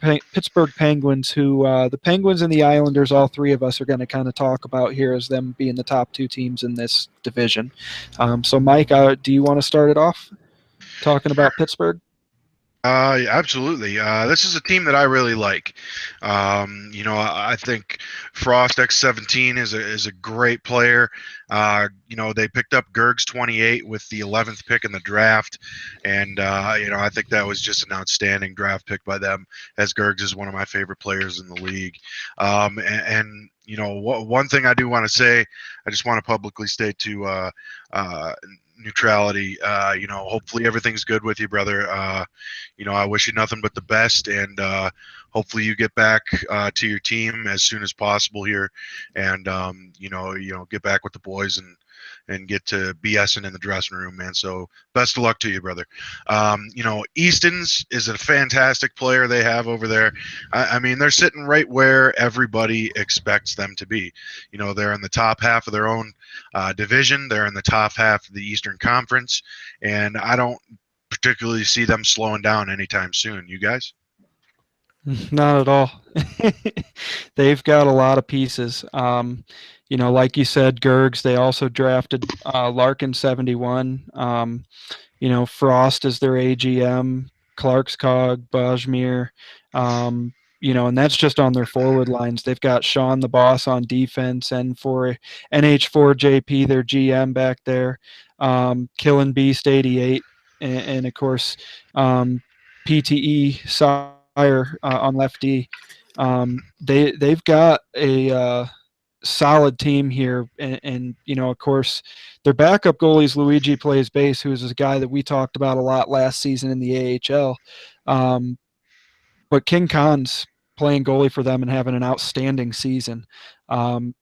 Penguins, who the Penguins and the Islanders, all three of us are going to kind of talk about here as them being the top two teams in this division. So Mike, do you want to start it off talking about Pittsburgh? Absolutely. This is a team that I really like. I think Frost X17 is a great player. They picked up Gergs 28 with the 11th pick in the draft, and I think that was just an outstanding draft pick by them, as Gergs is one of my favorite players in the league. One thing I do want to say, I just want to publicly state to neutrality. Hopefully everything's good with you, brother. I wish you nothing but the best, and hopefully you get back to your team as soon as possible here, and get back with the boys and get to BSing in the dressing room, man. So best of luck to you, brother. Easton's is a fantastic player they have over there. I mean, they're sitting right where everybody expects them to be. They're in the top half of their own division. They're in the top half of the Eastern Conference, and I don't particularly see them slowing down anytime soon. You guys? Not at all. They've got a lot of pieces. Like you said, Gergs, they also drafted Larkin 71. Frost is their AGM, Clarkskog, Bajmir, and that's just on their forward lines. They've got Sean the Boss on defense, and for NH4 JP, their GM back there, Killing Beast 88, and of course, PTE Sire on left D. They've got a solid team here, and of course, their backup goalie is Luigi Plays Base, who is a guy that we talked about a lot last season in the AHL. But King Khan's playing goalie for them and having an outstanding season.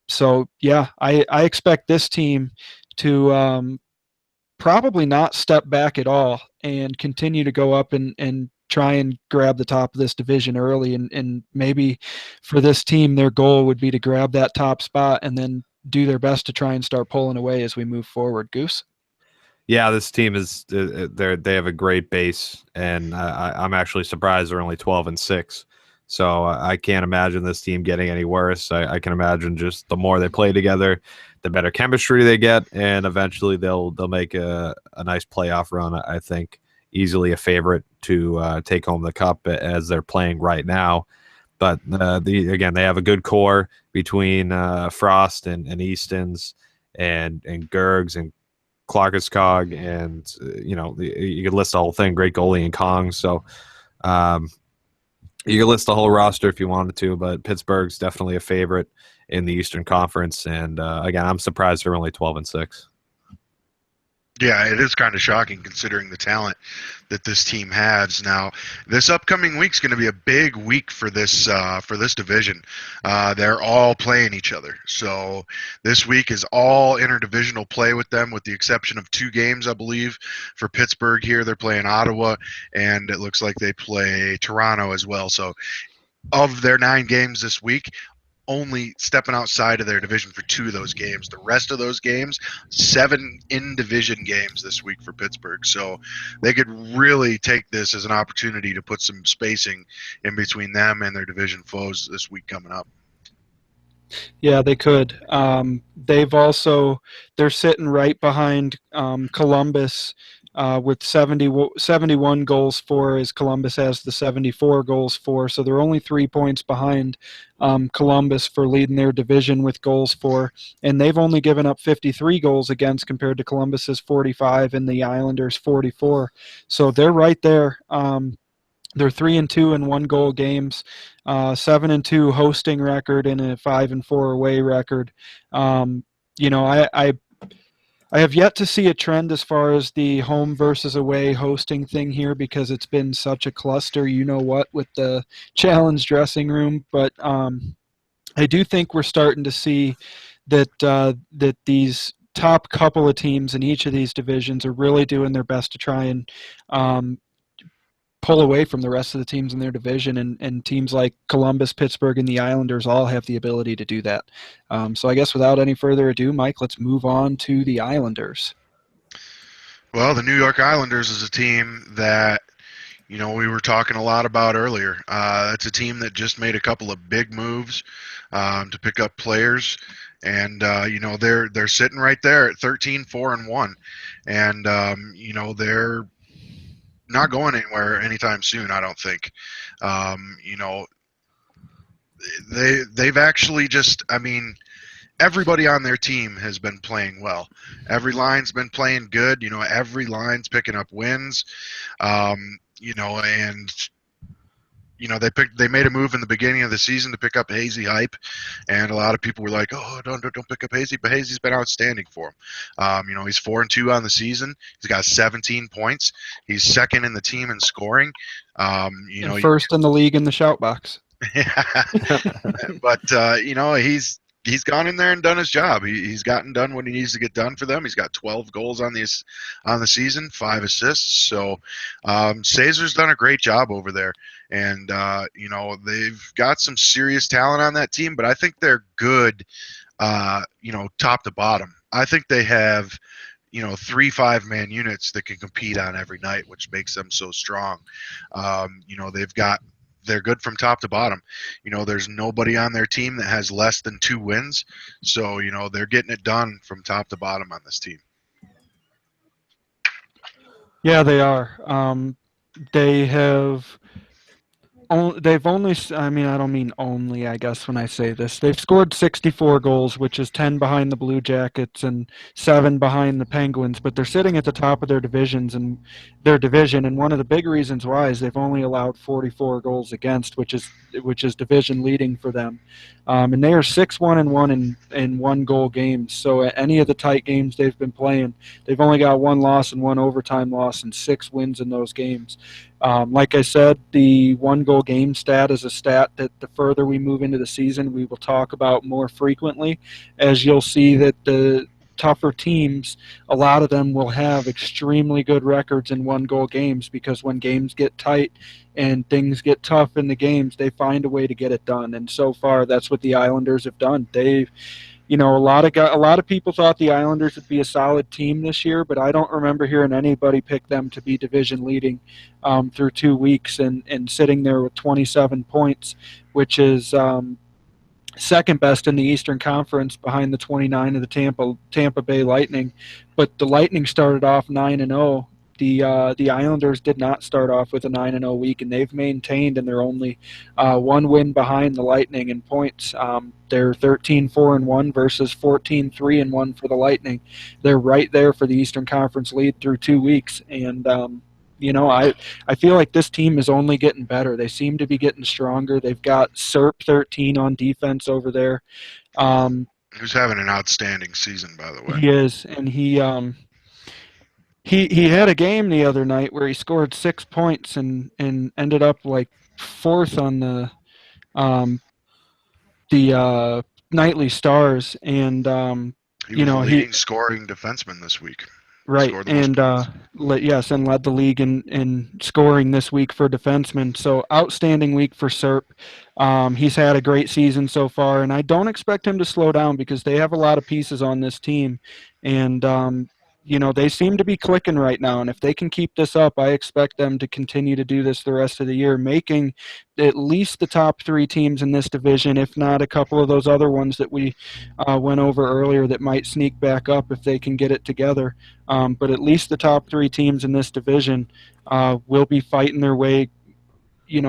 So yeah, I expect this team to probably not step back at all and continue to go up and try and grab the top of this division early. And maybe for this team, their goal would be to grab that top spot and then do their best to try and start pulling away as we move forward. Goose? Yeah, this team is they have a great base, and I'm actually surprised they're only 12-6. So I can't imagine this team getting any worse. I can imagine just the more they play together, the better chemistry they get, and eventually they'll make a nice playoff run. I think easily a favorite to take home the cup as they're playing right now. But again, they have a good core between Frost and Easton's and Gergs and Clarkskog, and you could list the whole thing. Great goalie in Kong. So you could list the whole roster if you wanted to, but Pittsburgh's definitely a favorite in the Eastern Conference. And again, I'm surprised they're only 12-6. Yeah, it is kind of shocking considering the talent that this team has. Now, this upcoming week's going to be a big week for this division. They're all playing each other. So this week is all interdivisional play with them, with the exception of 2 games, I believe, for Pittsburgh here. They're playing Ottawa, and it looks like they play Toronto as well. So of their 9 games this week, only stepping outside of their division for 2 of those games. The rest of those games, 7 in-division games this week for Pittsburgh. So they could really take this as an opportunity to put some spacing in between them and their division foes this week coming up. Yeah, they could. They're sitting right behind Columbus with 71 goals for, as Columbus has the 74 goals for. So they're only 3 points behind Columbus for leading their division with goals for. And they've only given up 53 goals against compared to Columbus's 45 and the Islanders' 44. So they're right there. They're 3-2 in 1-goal games, 7-2 hosting record, and a 5-4 away record. You know, I have yet to see a trend as far as the home versus away hosting thing here because it's been such a cluster, you know what, with the challenge dressing room. But I do think we're starting to see that these top couple of teams in each of these divisions are really doing their best to try and um, pull away from the rest of the teams in their division, and teams like Columbus, Pittsburgh, and the Islanders all have the ability to do that. So I guess without any further ado, Mike, let's move on to the Islanders. Well, the New York Islanders is a team that, you know, we were talking a lot about earlier. It's a team that just made a couple of big moves to pick up players, and you know, they're sitting right there at 13-4-1, and you know, they're not going anywhere anytime soon, I don't think. You know, they've actually just, I mean, everybody on their team has been playing well. Every line's been playing good. You know, every line's picking up wins. You know, and you know, they made a move in the beginning of the season to pick up Hazy Hype, and a lot of people were like, "Oh, don't pick up Hazy," but Hazy's been outstanding for him. You know, he's 4-2 on the season. He's got 17 points. He's second in the team in scoring. You know, and first in the league in the shout box. but you know, he's gone in there and done his job. He's gotten done what he needs to get done for them. He's got 12 goals on the season, 5 assists. So Cesar's done a great job over there, and you know, they've got some serious talent on that team. But I think they're good, you know, top to bottom. I think they have, you know, 3 5-man units that can compete on every night, which makes them so strong. You know, they're good from top to bottom. You know, there's nobody on their team that has less than 2 wins. So, you know, they're getting it done from top to bottom on this team. Yeah, they are. They have. They've only, I mean, I don't mean only, I guess, when I say this. They've scored 64 goals, which is 10 behind the Blue Jackets and 7 behind the Penguins, but they're sitting at the top of their divisions and their division, and one of the big reasons why is they've only allowed 44 goals against, which is division leading for them. And they are 6-1-1 in 1-goal games. So at any of the tight games they've been playing, they've only got 1 loss and 1 overtime loss and 6 wins in those games. Like I said, the 1-goal game stat is a stat that the further we move into the season, we will talk about more frequently, as you'll see that the tougher teams, a lot of them will have extremely good records in 1-goal games, because when games get tight and things get tough in the games, they find a way to get it done. And so far, that's what the Islanders have done. They've, you know, a lot of people thought the Islanders would be a solid team this year, but I don't remember hearing anybody pick them to be division leading through 2 weeks and sitting there with 27 points, which is second best in the Eastern Conference behind the 29 of the Tampa Bay Lightning. But the Lightning started off 9-0. The Islanders did not start off with a 9-0 week, and they've maintained, and they're only 1 win behind the Lightning in points. They're 13-4-1 versus 14-3-1 for the Lightning. They're right there for the Eastern Conference lead through 2 weeks, and you know, I feel like this team is only getting better. They seem to be getting stronger. They've got Serp 13 on defense over there. Who's having an outstanding season, by the way. He is, and he had a game the other night where he scored 6 points and ended up like 4th on the nightly stars, and He you was know, the leading scoring defenseman this week. right, and yes, and led the league in scoring this week for defensemen. So outstanding week for Serp. He's had a great season so far, and I don't expect him to slow down because they have a lot of pieces on this team, and you know, they seem to be clicking right now. And if they can keep this up, I expect them to continue to do this the rest of the year, making at least the top 3 teams in this division, if not a couple of those other ones that we went over earlier that might sneak back up if they can get it together. But at least the top 3 teams in this division will be fighting their way,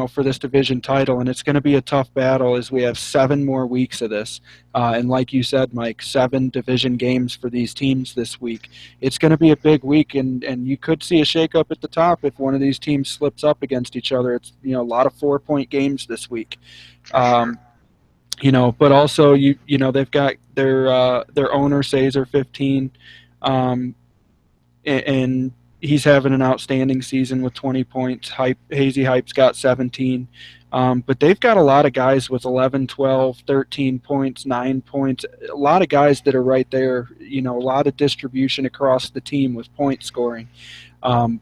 for this division title, and it's going to be a tough battle as we have 7 more weeks of this. And like you said, Mike, 7 division games for these teams this week. It's going to be a big week, and you could see a shakeup at the top if one of these teams slips up against each other. It's a lot of 4-point games this week. For sure. But also they've got their owner Caesar 15, and he's having an outstanding season with 20 points. Hazy Hype's got 17. But they've got a lot of guys with 11, 12, 13 points, 9 points. A lot of guys that are right there, a lot of distribution across the team with point scoring,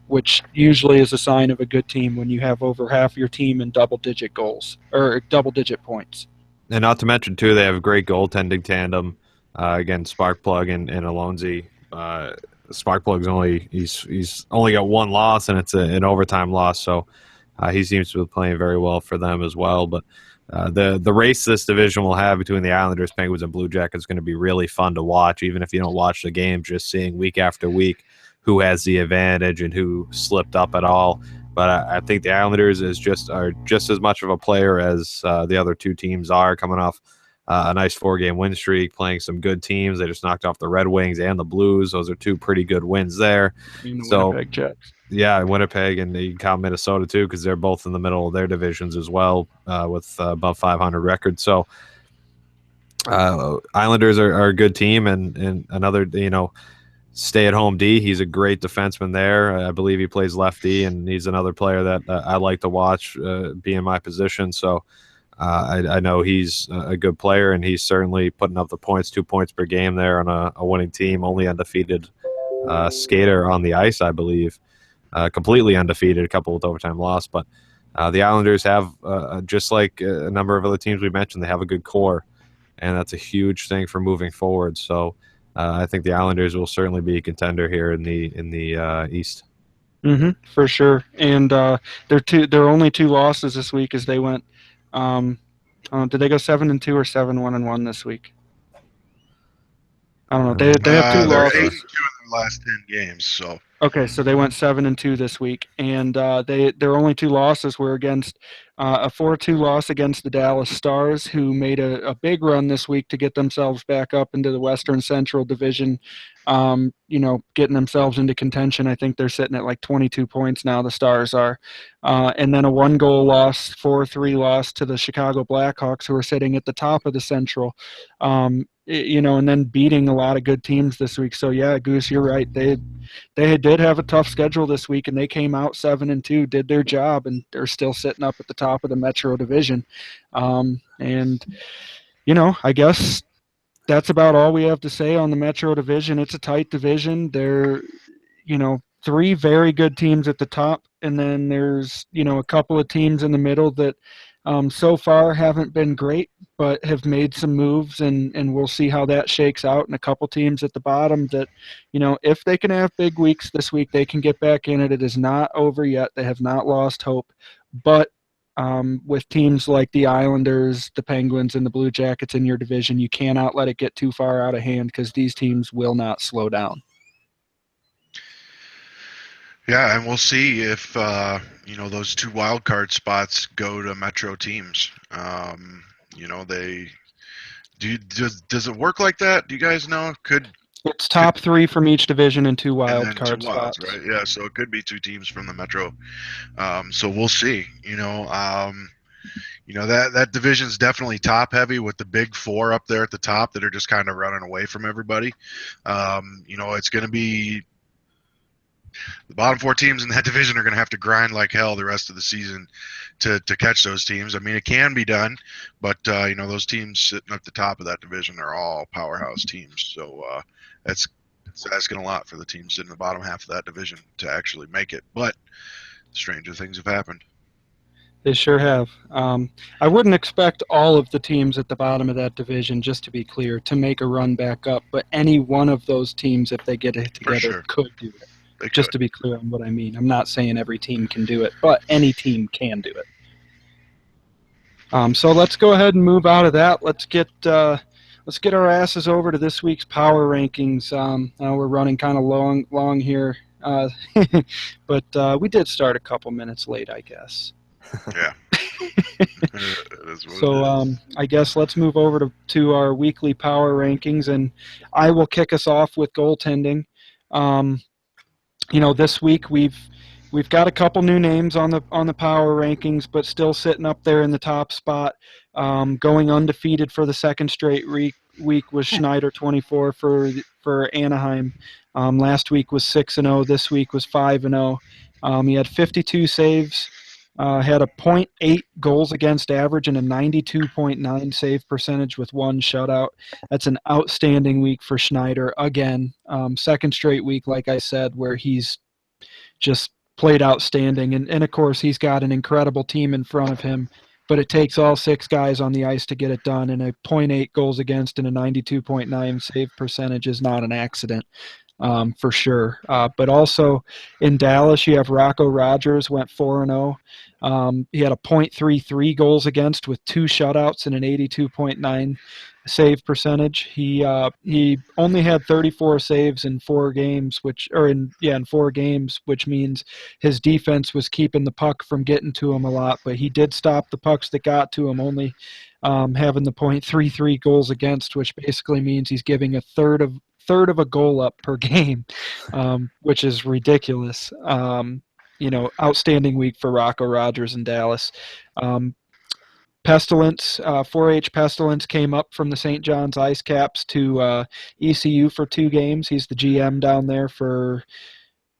which usually is a sign of a good team when you have over half your team in double-digit goals or double-digit points. And not to mention, too, they have a great goaltending tandem. Again, Sparkplug and Alonzi. Sparkplug's he's only got 1 loss, and it's an overtime loss, so he seems to be playing very well for them as well. But the race this division will have between the Islanders, Penguins, and Blue Jackets is going to be really fun to watch, even if you don't watch the game, just seeing week after week who has the advantage and who slipped up at all. But I think the Islanders are just as much of a player as the other 2 teams are, coming off a nice 4-game win streak, playing some good teams. They just knocked off the Red Wings and the Blues. Those are 2 pretty good wins there. Winnipeg Jets. Yeah, Winnipeg, and you can count Minnesota too, because they're both in the middle of their divisions as well, with above 500 records. So Islanders are a good team, and another stay-at-home D. He's a great defenseman there. I believe he plays lefty, and he's another player that I like to watch, be in my position. So I know he's a good player, and he's certainly putting up the points, 2 points per game there on a winning team, only undefeated skater on the ice, I believe. Completely undefeated, a couple with overtime loss. But the Islanders have, just like a number of other teams we mentioned, they have a good core, and that's a huge thing for moving forward. So I think the Islanders will certainly be a contender here in the East. For sure. And their only 2 losses this week is they went. Did they go 7-2 or 7-1-1 this week? I don't know. They have 2 they're losses. 8-2 in their last 10 games. So Okay, so they went 7-2 this week, and their only 2 losses were against a 4-2 loss against the Dallas Stars, who made a big run this week to get themselves back up into the Western Central Division, getting themselves into contention. I think they're sitting at like 22 points now, the Stars are. And then a 1-goal loss, 4-3 loss to the Chicago Blackhawks, who are sitting at the top of the Central. And then beating a lot of good teams this week. So yeah, Goose, you're right. They did have a tough schedule this week, and they came out 7-2, did their job, and they're still sitting up at the top of the Metro Division. I guess that's about all we have to say on the Metro Division. It's a tight division. There, 3 very good teams at the top, and then there's, a couple of teams in the middle that so far haven't been great, but have made some moves, and we'll see how that shakes out. And a couple teams at the bottom that, if they can have big weeks this week, they can get back in it. It is not over yet. They have not lost hope. But with teams like the Islanders, the Penguins, and the Blue Jackets in your division, you cannot let it get too far out of hand, because these teams will not slow down. yeah, and we'll see if those 2 wild card spots go to Metro teams. Does it work like that? Do you guys know? It's top 3 from each division and 2 wild and then card 2 wilds, spots. right? Yeah, so it could be 2 teams from the Metro. So we'll see. That division's definitely top heavy, with the big 4 up there at the top that are just kind of running away from everybody. It's going to be the bottom 4 teams in that division are going to have to grind like hell the rest of the season to catch those teams. I mean, it can be done, but those teams sitting at the top of that division are all powerhouse teams. So that's asking a lot for the teams sitting in the bottom half of that division to actually make it. But stranger things have happened. They sure have. I wouldn't expect all of the teams at the bottom of that division, just to be clear, to make a run back up, but any one of those teams, if they get it together, could do it. Just to be clear on what I mean. I'm not saying every team can do it, but any team can do it. So let's go ahead and move out of that. Let's get our asses over to this week's power rankings. We're running kind of long here, but we did start a couple minutes late, I guess. Yeah. It is what So it is. I guess let's move over to our weekly power rankings, and I will kick us off with goaltending. Um, this week we've got a couple new names on the power rankings, but still sitting up there in the top spot. Going undefeated for the second straight week was Schneider 24 for Anaheim. Last week was 6-0. This week was 5-0. He had 52 saves. Had a .8 goals against average and a 92.9 save percentage with one shutout. That's an outstanding week for Schneider. Again, second straight week, like I said, where he's just played outstanding. And of course, he's got an incredible team in front of him, but it takes all six guys on the ice to get it done. And a .8 goals against and a 92.9 save percentage is not an accident. For sure. But also in Dallas, you have Rocco Rogers went 4-0. He had a .33 goals against with two shutouts and an 82.9 save percentage. He only had 34 saves in 4 games, in 4 games, which means his defense was keeping the puck from getting to him a lot. But he did stop the pucks that got to him, only having the .33 goals against, which basically means he's giving a third of a goal up per game, which is ridiculous. Outstanding week for Rocco Rogers in Dallas. Pestilence, 4-H Pestilence came up from the St. John's Ice Caps to ECU for 2 games. He's the GM down there for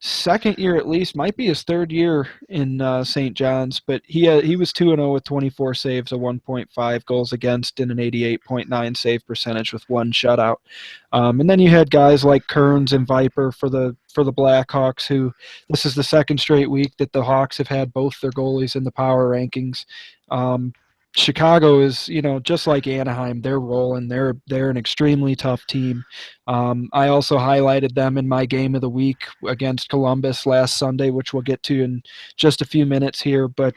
second year at least, might be his third year in St. John's, but he was 2-0 with 24 saves, a 1.5 goals against, and an 88.9 save percentage with one shutout. And then you had guys like Kearns and Viper for the Blackhawks, who this is the second straight week that the Hawks have had both their goalies in the power rankings. Chicago is, just like Anaheim, they're rolling. They're an extremely tough team. I also highlighted them in my game of the week against Columbus last Sunday, which we'll get to in just a few minutes here. But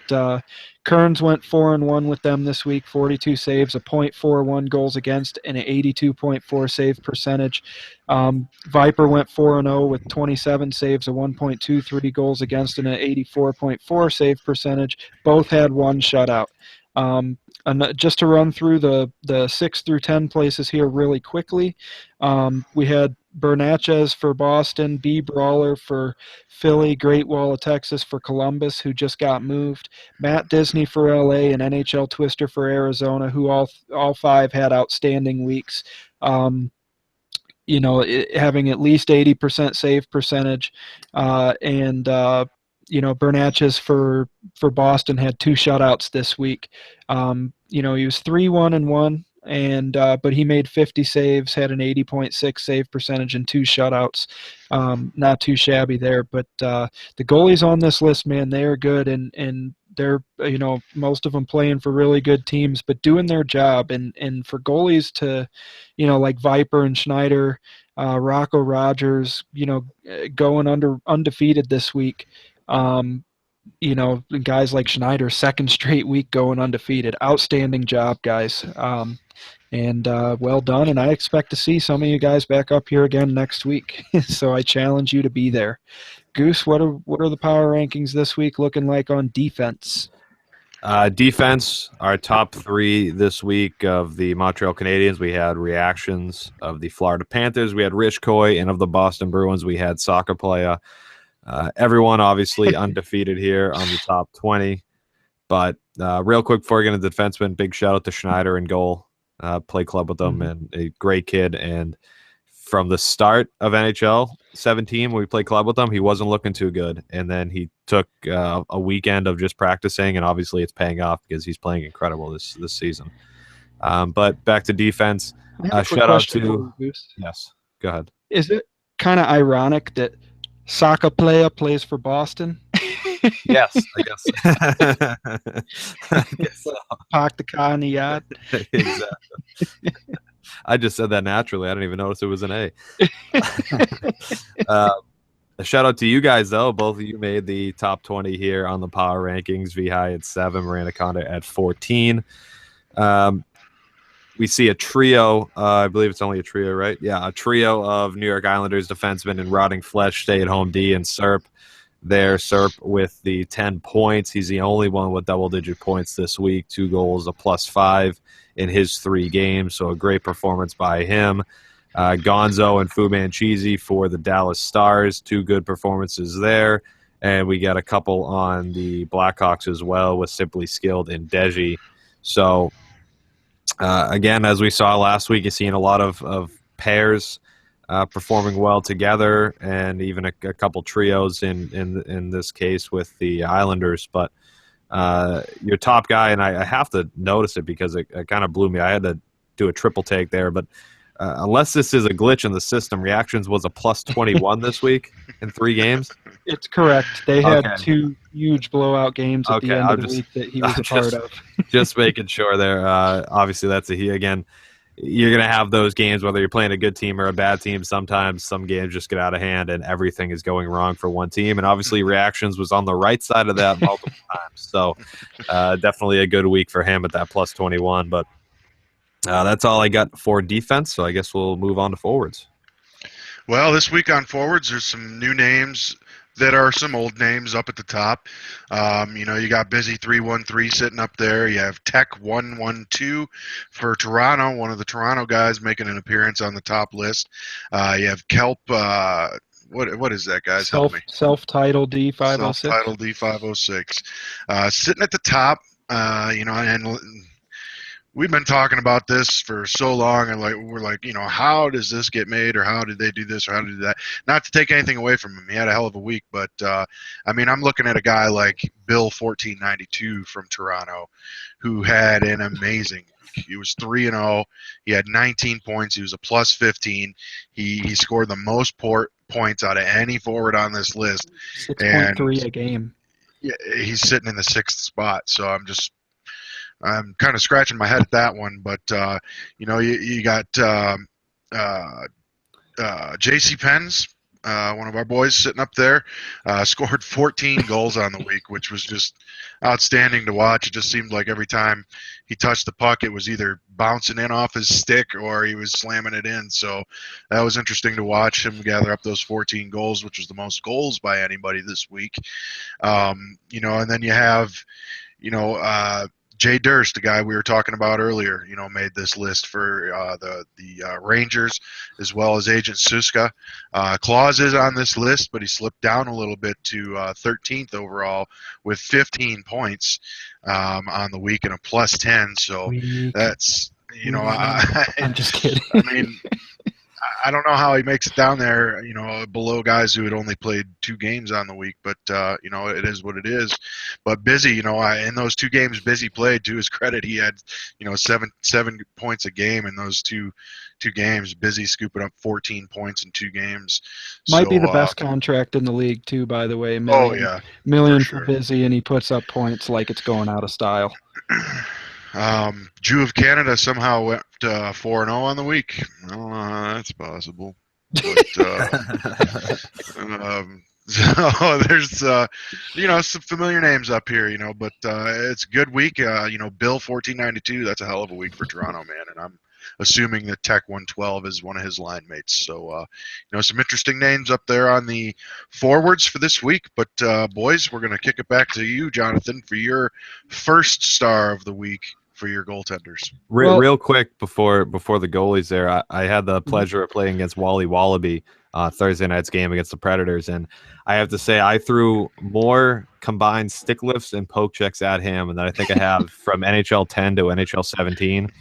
Kearns went 4-1 with them this week, 42 saves, a .41 goals against, and an 82.4 save percentage. Viper went 4-0 with 27 saves, a 1.23 goals against, and an 84.4 save percentage. Both had one shutout. And just to run through the 6 through 10 places here really quickly, we had Bernatchez for Boston, B. Brawler for Philly, Great Wall of Texas for Columbus, who just got moved, Matt Disney for LA, and NHL Twister for Arizona, who all five had outstanding weeks. Having at least 80% save percentage, and Bernatchez for Boston had 2 shutouts this week. He was 3-1-1, but he made 50 saves, had an 80.6 save percentage, and 2 shutouts. Not too shabby there. But the goalies on this list, man, they are good, and they're most of them playing for really good teams, but doing their job. And for goalies to, like Viper and Schneider, Rocco Rogers, going undefeated this week. Guys like Schneider, second straight week going undefeated. Outstanding job, guys. And well done. And I expect to see some of you guys back up here again next week. So I challenge you to be there. Goose, what are the power rankings this week looking like on defense? Defense, our top 3 this week of the Montreal Canadiens, we had reactions of the Florida Panthers, we had Rich Coy, and of the Boston Bruins, we had Soccer Playa. Everyone obviously undefeated here on the top 20. But real quick before we get into defenseman, big shout out to Schneider in goal. Play club with them, and a great kid. And from the start of NHL 17, when we played club with him, he wasn't looking too good. And then he took a weekend of just practicing, and obviously it's paying off because he's playing incredible this season. But back to defense. Shout out to Goose. Yes, go ahead. Is it kind of ironic that Soccer Playa plays for Boston? Yes, I guess. I guess so. Park the car in the yard. Exactly. I just said that naturally. I didn't even notice it was an A. A shout out to you guys, though. Both of you made the top 20 here on the power rankings. Vihai at 7, Miranda Conda at 14. We see a trio. I believe it's only a trio, right? Yeah, a trio of New York Islanders defensemen and Rotting Flesh, Stay-at-Home D, and Serp. there, Serp, with the 10 points. He's the only one with double-digit points this week, 2 goals, a +5 in his 3 games, so a great performance by him. Gonzo and Fu Mancheesy for the Dallas Stars, 2 good performances there. And we got a couple on the Blackhawks as well with Simply Skilled and Deji. So, again, as we saw last week, you're seeing a lot of pairs performing well together, and even a couple trios in this case with the Islanders. But your top guy, and I have to notice it because it kind of blew me. I had to do a triple take there, but unless this is a glitch in the system, Reactions was a +21 this week in 3 games. It's correct. They had 2 huge blowout games at the end of the week that he was a part of. Just making sure there. Obviously, that's again, you're going to have those games, whether you're playing a good team or a bad team. Sometimes some games just get out of hand and everything is going wrong for one team. And obviously, Reactions was on the right side of that multiple times. So definitely a good week for him at that +21. But that's all I got for defense. So I guess we'll move on to forwards. Well, this week on forwards, there's some new names that are some old names up at the top. You got Busy 313 sitting up there. You have Tech 112 for Toronto, one of the Toronto guys making an appearance on the top list. You have Kelp. What is that, guys? Help me. Self-titled D506. Self-titled D506. Sitting at the top. And we've been talking about this for so long, and we're like, how does this get made, or how did they do this, or how did they do that? Not to take anything away from him, he had a hell of a week, but I'm looking at a guy like Bill 1492 from Toronto, who had an amazing week. He was 3-0. He had 19 points. He was a +15. He scored the most points out of any forward on this list. 6.3 a game. Yeah, he's sitting in the 6th spot. So I'm kind of scratching my head at that one, but you got J.C. Penn's, one of our boys, sitting up there, scored 14 goals on the week, which was just outstanding to watch. It just seemed like every time he touched the puck, it was either bouncing in off his stick or he was slamming it in. So that was interesting to watch him gather up those 14 goals, which was the most goals by anybody this week. And then you have, Jay Durst, the guy we were talking about earlier, made this list for the Rangers, as well as Agent Suska. Claus is on this list, but he slipped down a little bit to 13th overall with 15 points on the week and a +10. So that's, I'm just kidding. I don't know how he makes it down there, below guys who had only played 2 games on the week, but, it is what it is. But Busy, in those 2 games Busy played, to his credit, he had, 7 points a game in those two games. Busy scooping up 14 points in 2 games. Might be the best contract in the league, too, by the way. Million for Busy, and he puts up points like it's going out of style. Jew of Canada somehow went 4-0 on the week. I don't know how that's possible. But, so there's, some familiar names up here, but it's a good week. Bill 1492, that's a hell of a week for Toronto, man. And I'm assuming that Tech 112 is one of his line mates. So, some interesting names up there on the forwards for this week. But, boys, we're going to kick it back to you, Jonathan, for your first star of the week for your goaltenders. Real quick before the goalies there, I had the pleasure of playing against Wally Wallaby Thursday night's game against the Predators, and I have to say I threw more combined stick lifts and poke checks at him than I think I have from NHL 10 to NHL 17,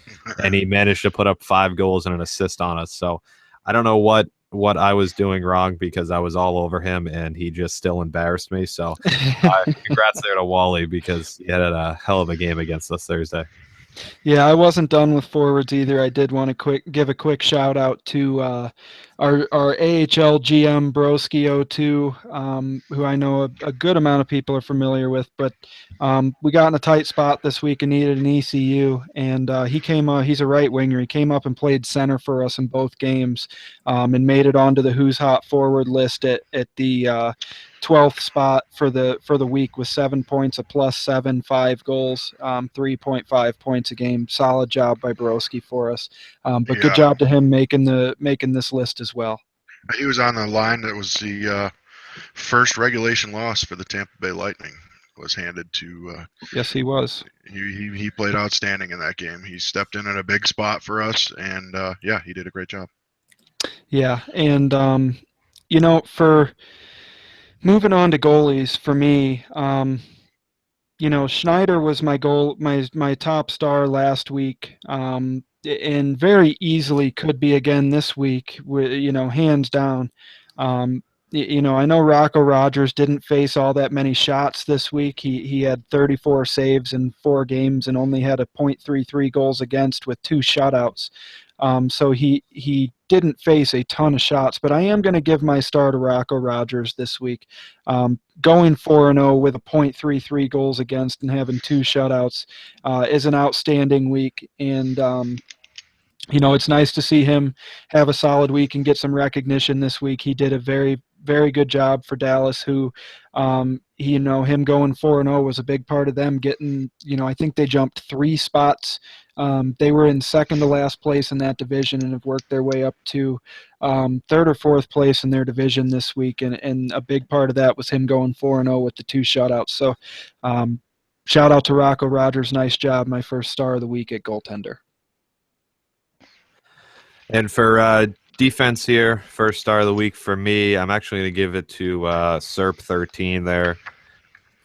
and he managed to put up 5 goals and an assist on us. So I don't know what I was doing wrong, because I was all over him and he just still embarrassed me. So congrats there to Wally, because he had a hell of a game against us Thursday. Yeah, I wasn't done with forwards either. I did want to give a quick shout out to our AHL GM Broski02, who I know a good amount of people are familiar with. But we got in a tight spot this week and needed an ECU, and he came. He's a right winger. He came up and played center for us in both games, and made it onto the Who's Hot forward list at the 12th spot for the week with 7 points, a +7, 5 goals, 3.5 points a game. Solid job by Broski for us. But good job to him making this list as well. He was on the line that was the first regulation loss for the Tampa Bay Lightning was handed to. Yes, he was. He played outstanding in that game. He stepped in at a big spot for us, and yeah, he did a great job. Yeah, and for moving on to goalies for me, Schneider was my top star last week, and very easily could be again this week. Hands down. I know Rocco Rogers didn't face all that many shots this week. He had 34 saves in 4 games and only had a .33 goals against with 2 shutouts. So he didn't face a ton of shots, but I am going to give my star to Rocco Rogers this week. Going 4-0 with a .33 goals against and having 2 shutouts is an outstanding week. And it's nice to see him have a solid week and get some recognition this week. He did a very, very good job for Dallas, who, him going 4-0 was a big part of them getting, I think they jumped 3 spots. They were in second to last place in that division and have worked their way up to third or fourth place in their division this week. And a big part of that was him going 4-0 with the 2 shutouts. So shout out to Rocco Rogers. Nice job. My first star of the week at goaltender. And for defense here, first star of the week for me, I'm actually going to give it to Serp13 there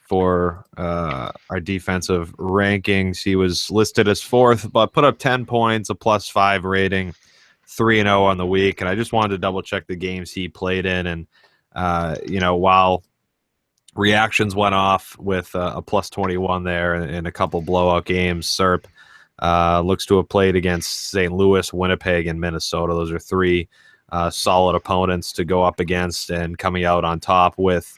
for our defensive rankings. He was listed as 4th, but put up 10 points, a +5 rating, 3-0 on the week. And I just wanted to double-check the games he played in. And, while reactions went off with a +21 there and a couple blowout games, Serp looks to have played against St. Louis, Winnipeg, and Minnesota. Those are 3 solid opponents to go up against, and coming out on top with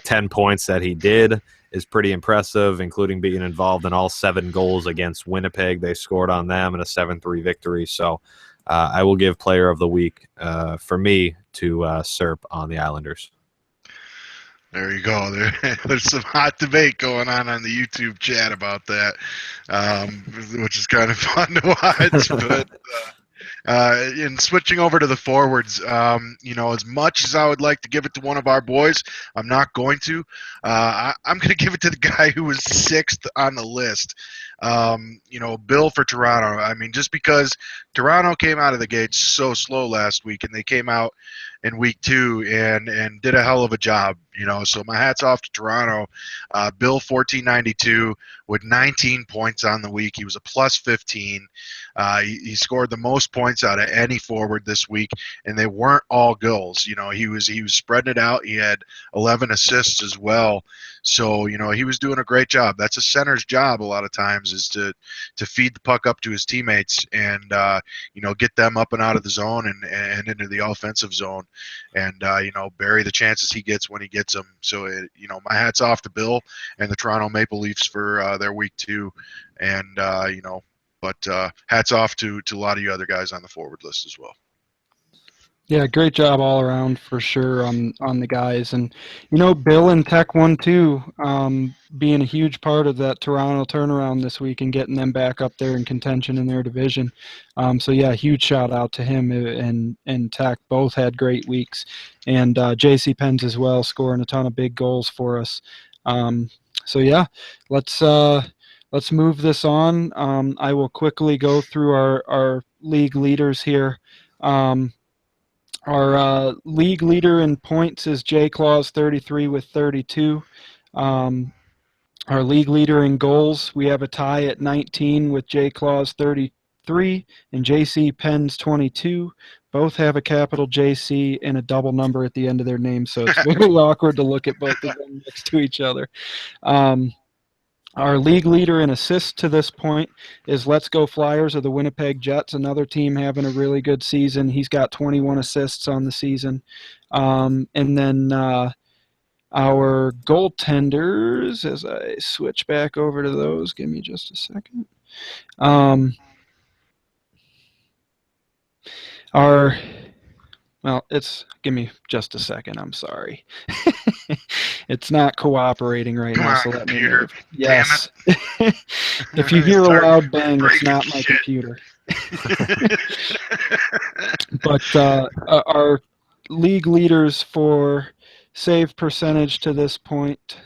10 points that he did is pretty impressive, including being involved in all 7 goals against Winnipeg. They scored on them in a 7-3 victory. So I will give player of the week for me to Serp on the Islanders. There you go. There's some hot debate going on the YouTube chat about that, which is kind of fun to watch. But in switching over to the forwards, as much as I would like to give it to one of our boys, I'm not going to. I'm going to give it to the guy who was 6th on the list. Bill for Toronto. I mean, just because Toronto came out of the gates so slow last week, and they came out in week 2 and did a hell of a job, so my hat's off to Toronto. Bill 1492 with 19 points on the week. He was a +15. He scored the most points out of any forward this week, and they weren't all goals. He was spreading it out. He had 11 assists as well. So, he was doing a great job. That's a center's job a lot of times, is to feed the puck up to his teammates and, get them up and out of the zone and into the offensive zone and, bury the chances he gets when he gets them. So, my hat's off to Bill and the Toronto Maple Leafs for their week 2. And, but hats off to a lot of you other guys on the forward list as well. Yeah, great job all around for sure on the guys. And, Bill and Tech 1 too, being a huge part of that Toronto turnaround this week and getting them back up there in contention in their division. So, yeah, huge shout out to him and Tech. Both had great weeks. And JC Penn's as well, scoring a ton of big goals for us. So, yeah, let's move this on. I will quickly go through our league leaders here. Our league leader in points is J Claus 33 with 32. Our league leader in goals, we have a tie at 19 with J Claus 33 and JC Penn's 22. Both have a capital JC and a double number at the end of their name, so it's very awkward to look at both of them next to each other. Our league leader in assists to this point is Let's Go Flyers of the Winnipeg Jets, another team having a really good season. He's got 21 assists on the season. And then our goaltenders, as I switch back over to those, give me just a second. Give me just a second. I'm sorry. It's not cooperating right now, so let me move. Yes. If you hear a loud bang, it's not my computer. But our league leaders for save percentage to this point,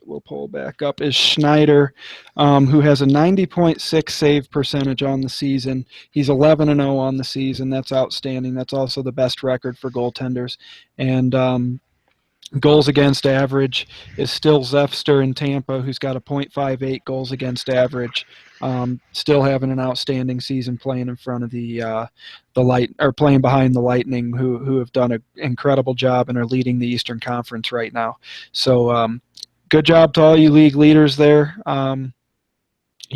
we'll pull back up, is Schneider, who has a 90.6 save percentage on the season. He's 11-0 on the season. That's outstanding. That's also the best record for goaltenders. And goals against average is still Zefster in Tampa, who's got a .58 goals against average. Still having an outstanding season, playing in front of the light, or playing behind the Lightning, who have done an incredible job and are leading the Eastern Conference right now. So good job to all you league leaders there.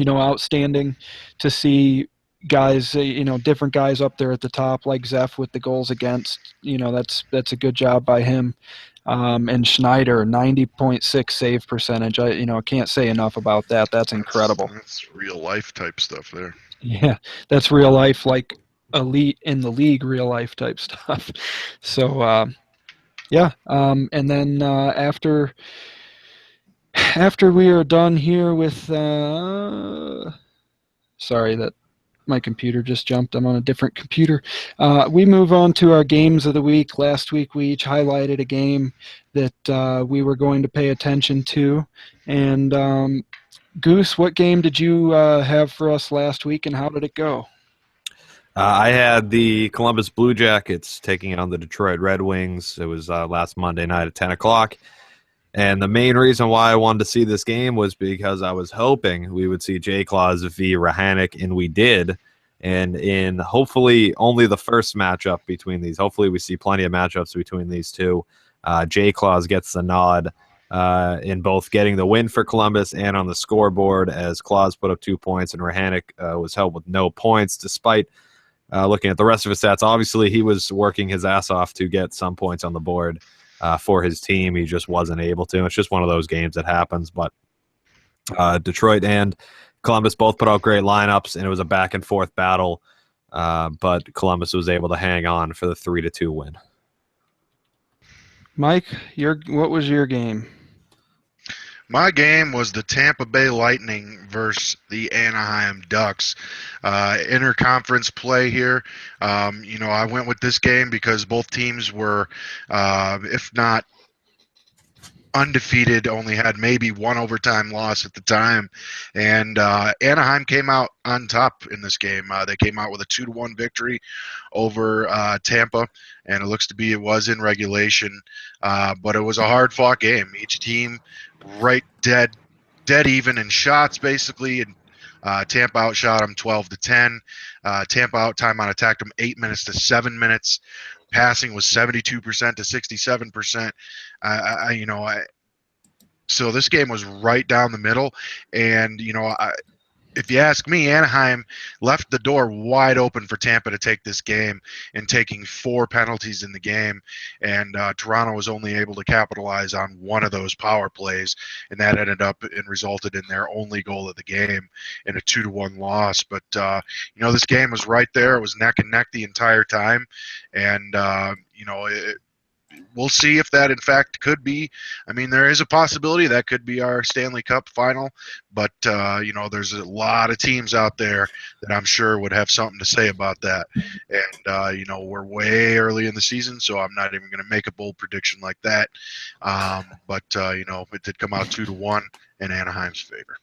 Outstanding to see guys, different guys up there at the top, like Zeph with the goals against. That's a good job by him. And Schneider, 90.6 save percentage. I can't say enough about that. That's incredible. That's real life type stuff there. Yeah, that's real life, like elite in the league, real life type stuff. So yeah, and then after we are done here with, sorry that my computer just jumped. I'm on a different computer. We move on to our games of the week. Last week we each highlighted a game that we were going to pay attention to. And Goose, what game did you have for us last week, and how did it go? I had the Columbus Blue Jackets taking on the Detroit Red Wings. It was last Monday night at 10 o'clock. And the main reason why I wanted to see this game was because I was hoping we would see J. Claus v. Rahanic, and we did. And in hopefully only the first matchup between these, hopefully we see plenty of matchups between these two. J. Claus gets the nod in both getting the win for Columbus and on the scoreboard, as Claus put up 2 points and Rahanic was held with no points, despite looking at the rest of his stats. Obviously, he was working his ass off to get some points on the board for his team. He just wasn't able to. It's just one of those games that happens. But Detroit and Columbus both put out great lineups, and it was a back-and-forth battle. But Columbus was able to hang on for the 3-2 win. Mike, what was your game? My game was the Tampa Bay Lightning versus the Anaheim Ducks. Interconference play here. I went with this game because both teams were, if not undefeated, only had maybe one overtime loss at the time. And Anaheim came out on top in this game. They came out with a 2-1 victory over Tampa, and it looks to be it was in regulation. But it was a hard-fought game. Each team right dead even in shots, basically, and Tampa outshot them 12-10. Tampa out time on attack them 8 minutes to 7 minutes. Passing was 72% to 67%. So this game was right down the middle, and if you ask me, Anaheim left the door wide open for Tampa to take this game, and taking 4 penalties in the game, and Toronto was only able to capitalize on one of those power plays, and that ended up and resulted in their only goal of the game in a 2-1 loss. But this game was right there. It was neck and neck the entire time, and we'll see if that in fact could be. I mean, there is a possibility that could be our Stanley Cup final, but there's a lot of teams out there that I'm sure would have something to say about that. And we're way early in the season, so I'm not even going to make a bold prediction like that. But it did come out 2-1 in Anaheim's favor.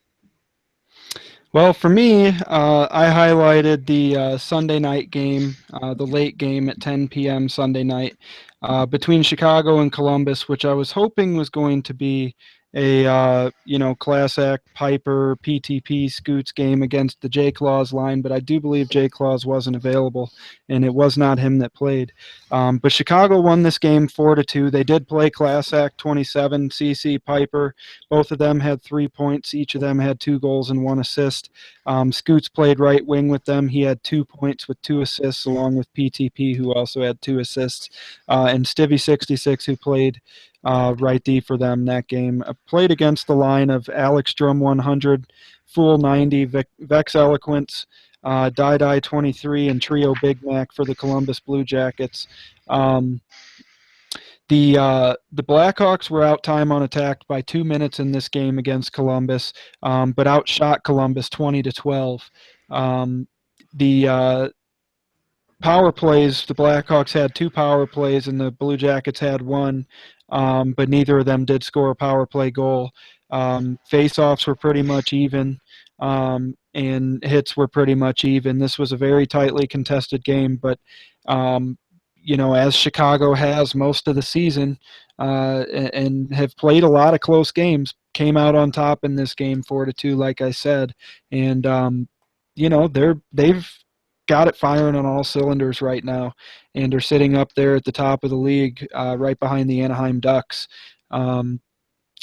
Well, for me, I highlighted the Sunday night game, the late game at 10 p.m. Sunday night between Chicago and Columbus, which I was hoping was going to be a Class Act Piper PTP Scoots game against the J. Claus line, but I do believe J. Claus wasn't available, and it was not him that played. But Chicago won this game 4-2. They did play Class Act 27, CC Piper. Both of them had 3 points. Each of them had 2 goals and 1 assist. Scoots played right wing with them. He had 2 points with 2 assists, along with PTP, who also had 2 assists, and Stivvy 66, who played right D for them that game. Played against the line of Alex Drum 100, Fool 90, Vex Eloquence, Die 23, and Trio Big Mac for the Columbus Blue Jackets. The Blackhawks were out time on attack by 2 minutes in this game against Columbus, but outshot Columbus 20-12. The power plays, the Blackhawks had 2 power plays and the Blue Jackets had 1. but neither of them did score a power play goal. Face-offs were pretty much even, and hits were pretty much even. This was a very tightly contested game, but as Chicago has most of the season, and have played a lot of close games, came out on top in this game 4-2, like I said, and they've got it firing on all cylinders right now, and are sitting up there at the top of the league, right behind the Anaheim Ducks.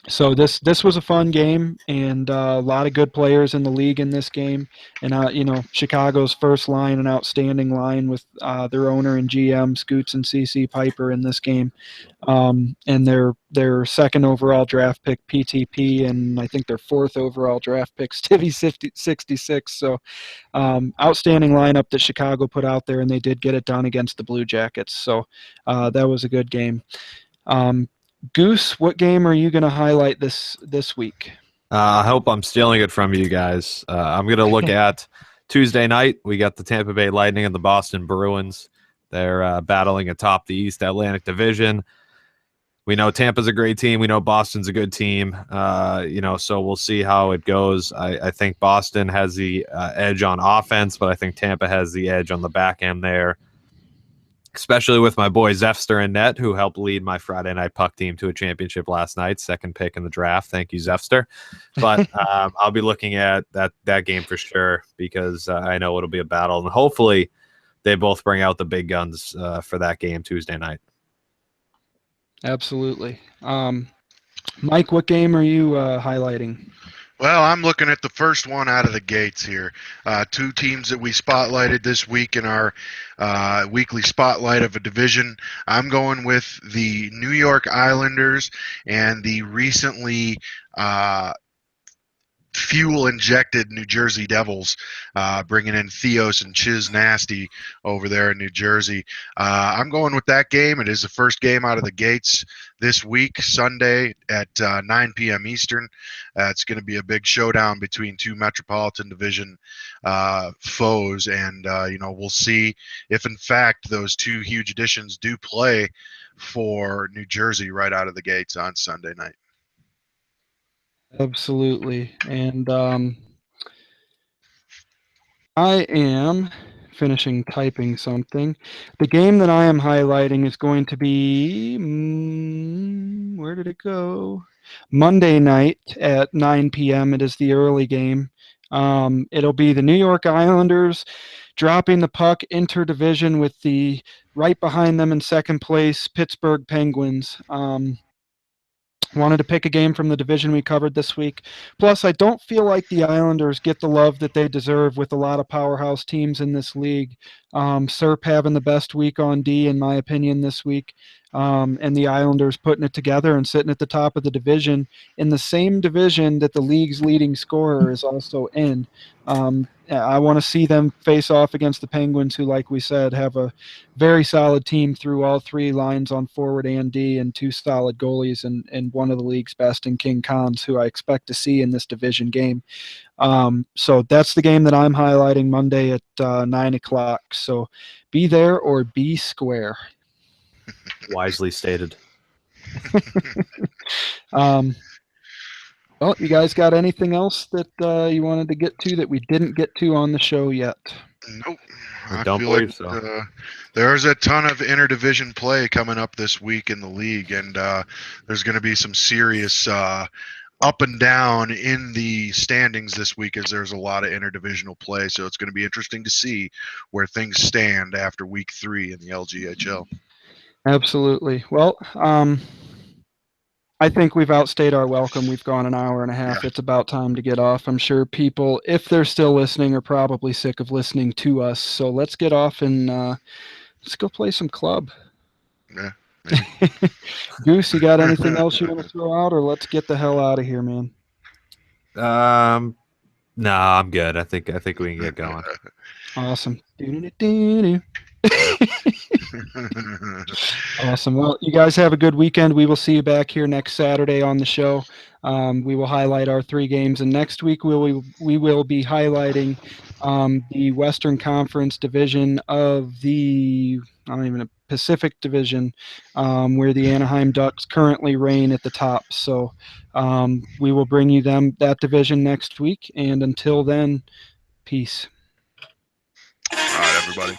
So this was a fun game, and a lot of good players in the league in this game. And Chicago's first line, an outstanding line with their owner and GM Scoots and CC Piper in this game, and their second overall draft pick PTP, and I think their fourth overall draft pick Stivy 66. So outstanding lineup that Chicago put out there, and they did get it done against the Blue Jackets. So that was a good game. Goose, what game are you going to highlight this week? I hope I'm stealing it from you guys. I'm going to look at Tuesday night. We got the Tampa Bay Lightning and the Boston Bruins. They're battling atop the East Atlantic Division. We know Tampa's a great team. We know Boston's a good team. So we'll see how it goes. I think Boston has the edge on offense, but I think Tampa has the edge on the back end there, especially with my boy Zefster in net, who helped lead my Friday night puck team to a championship last night, second pick in the draft. Thank you, Zefster. But I'll be looking at that game for sure, because I know it'll be a battle, and hopefully they both bring out the big guns for that game Tuesday night. Absolutely. Mike, what game are you highlighting? Well, I'm looking at the first one out of the gates here. Two teams that we spotlighted this week in our weekly spotlight of a division. I'm going with the New York Islanders and the recently fuel-injected New Jersey Devils, bringing in Theos and Chiz Nasty over there in New Jersey. I'm going with that game. It is the first game out of the gates this week, Sunday at 9 p.m. Eastern. It's going to be a big showdown between two Metropolitan Division foes, and we'll see if, in fact, those two huge additions do play for New Jersey right out of the gates on Sunday night. Absolutely. And I am finishing typing something. The game that I am highlighting is going to be, where did it go? Monday night at 9 p.m. It is the early game. It'll be the New York Islanders dropping the puck interdivision with the right behind them in second place Pittsburgh Penguins. Wanted to pick a game from the division we covered this week. Plus, I don't feel like the Islanders get the love that they deserve with a lot of powerhouse teams in this league. Serp having the best week on D, in my opinion, this week. And the Islanders putting it together and sitting at the top of the division, in the same division that the league's leading scorer is also in. I want to see them face off against the Penguins, who, like we said, have a very solid team through all three lines on forward and D, and two solid goalies, and one of the league's best in King Cons, who I expect to see in this division game. So that's the game that I'm highlighting Monday at 9 o'clock. So be there or be square. Wisely stated. Well, you guys got anything else that you wanted to get to that we didn't get to on the show yet? Nope. I don't feel believe like, so. There's a ton of interdivision play coming up this week in the league, and there's going to be some serious up and down in the standings this week, as there's a lot of interdivisional play. So it's going to be interesting to see where things stand after week 3 in the LGHL. Absolutely. Well, I think we've outstayed our welcome. We've gone an hour and a half. Yeah. It's about time to get off. I'm sure people, if they're still listening, are probably sick of listening to us. So let's get off and let's go play some club. Yeah. Goose, you got anything else you want to throw out, or let's get the hell out of here, man? No, I'm good. I think we can get going. Awesome. Awesome. Well, you guys have a good weekend. We will see you back here next Saturday on the show. We will highlight our 3 games, and next week we will be highlighting the Western Conference division of the I don't even know, Pacific Division, where the Anaheim Ducks currently reign at the top. So we will bring you that division next week, and until then, peace. All right, everybody.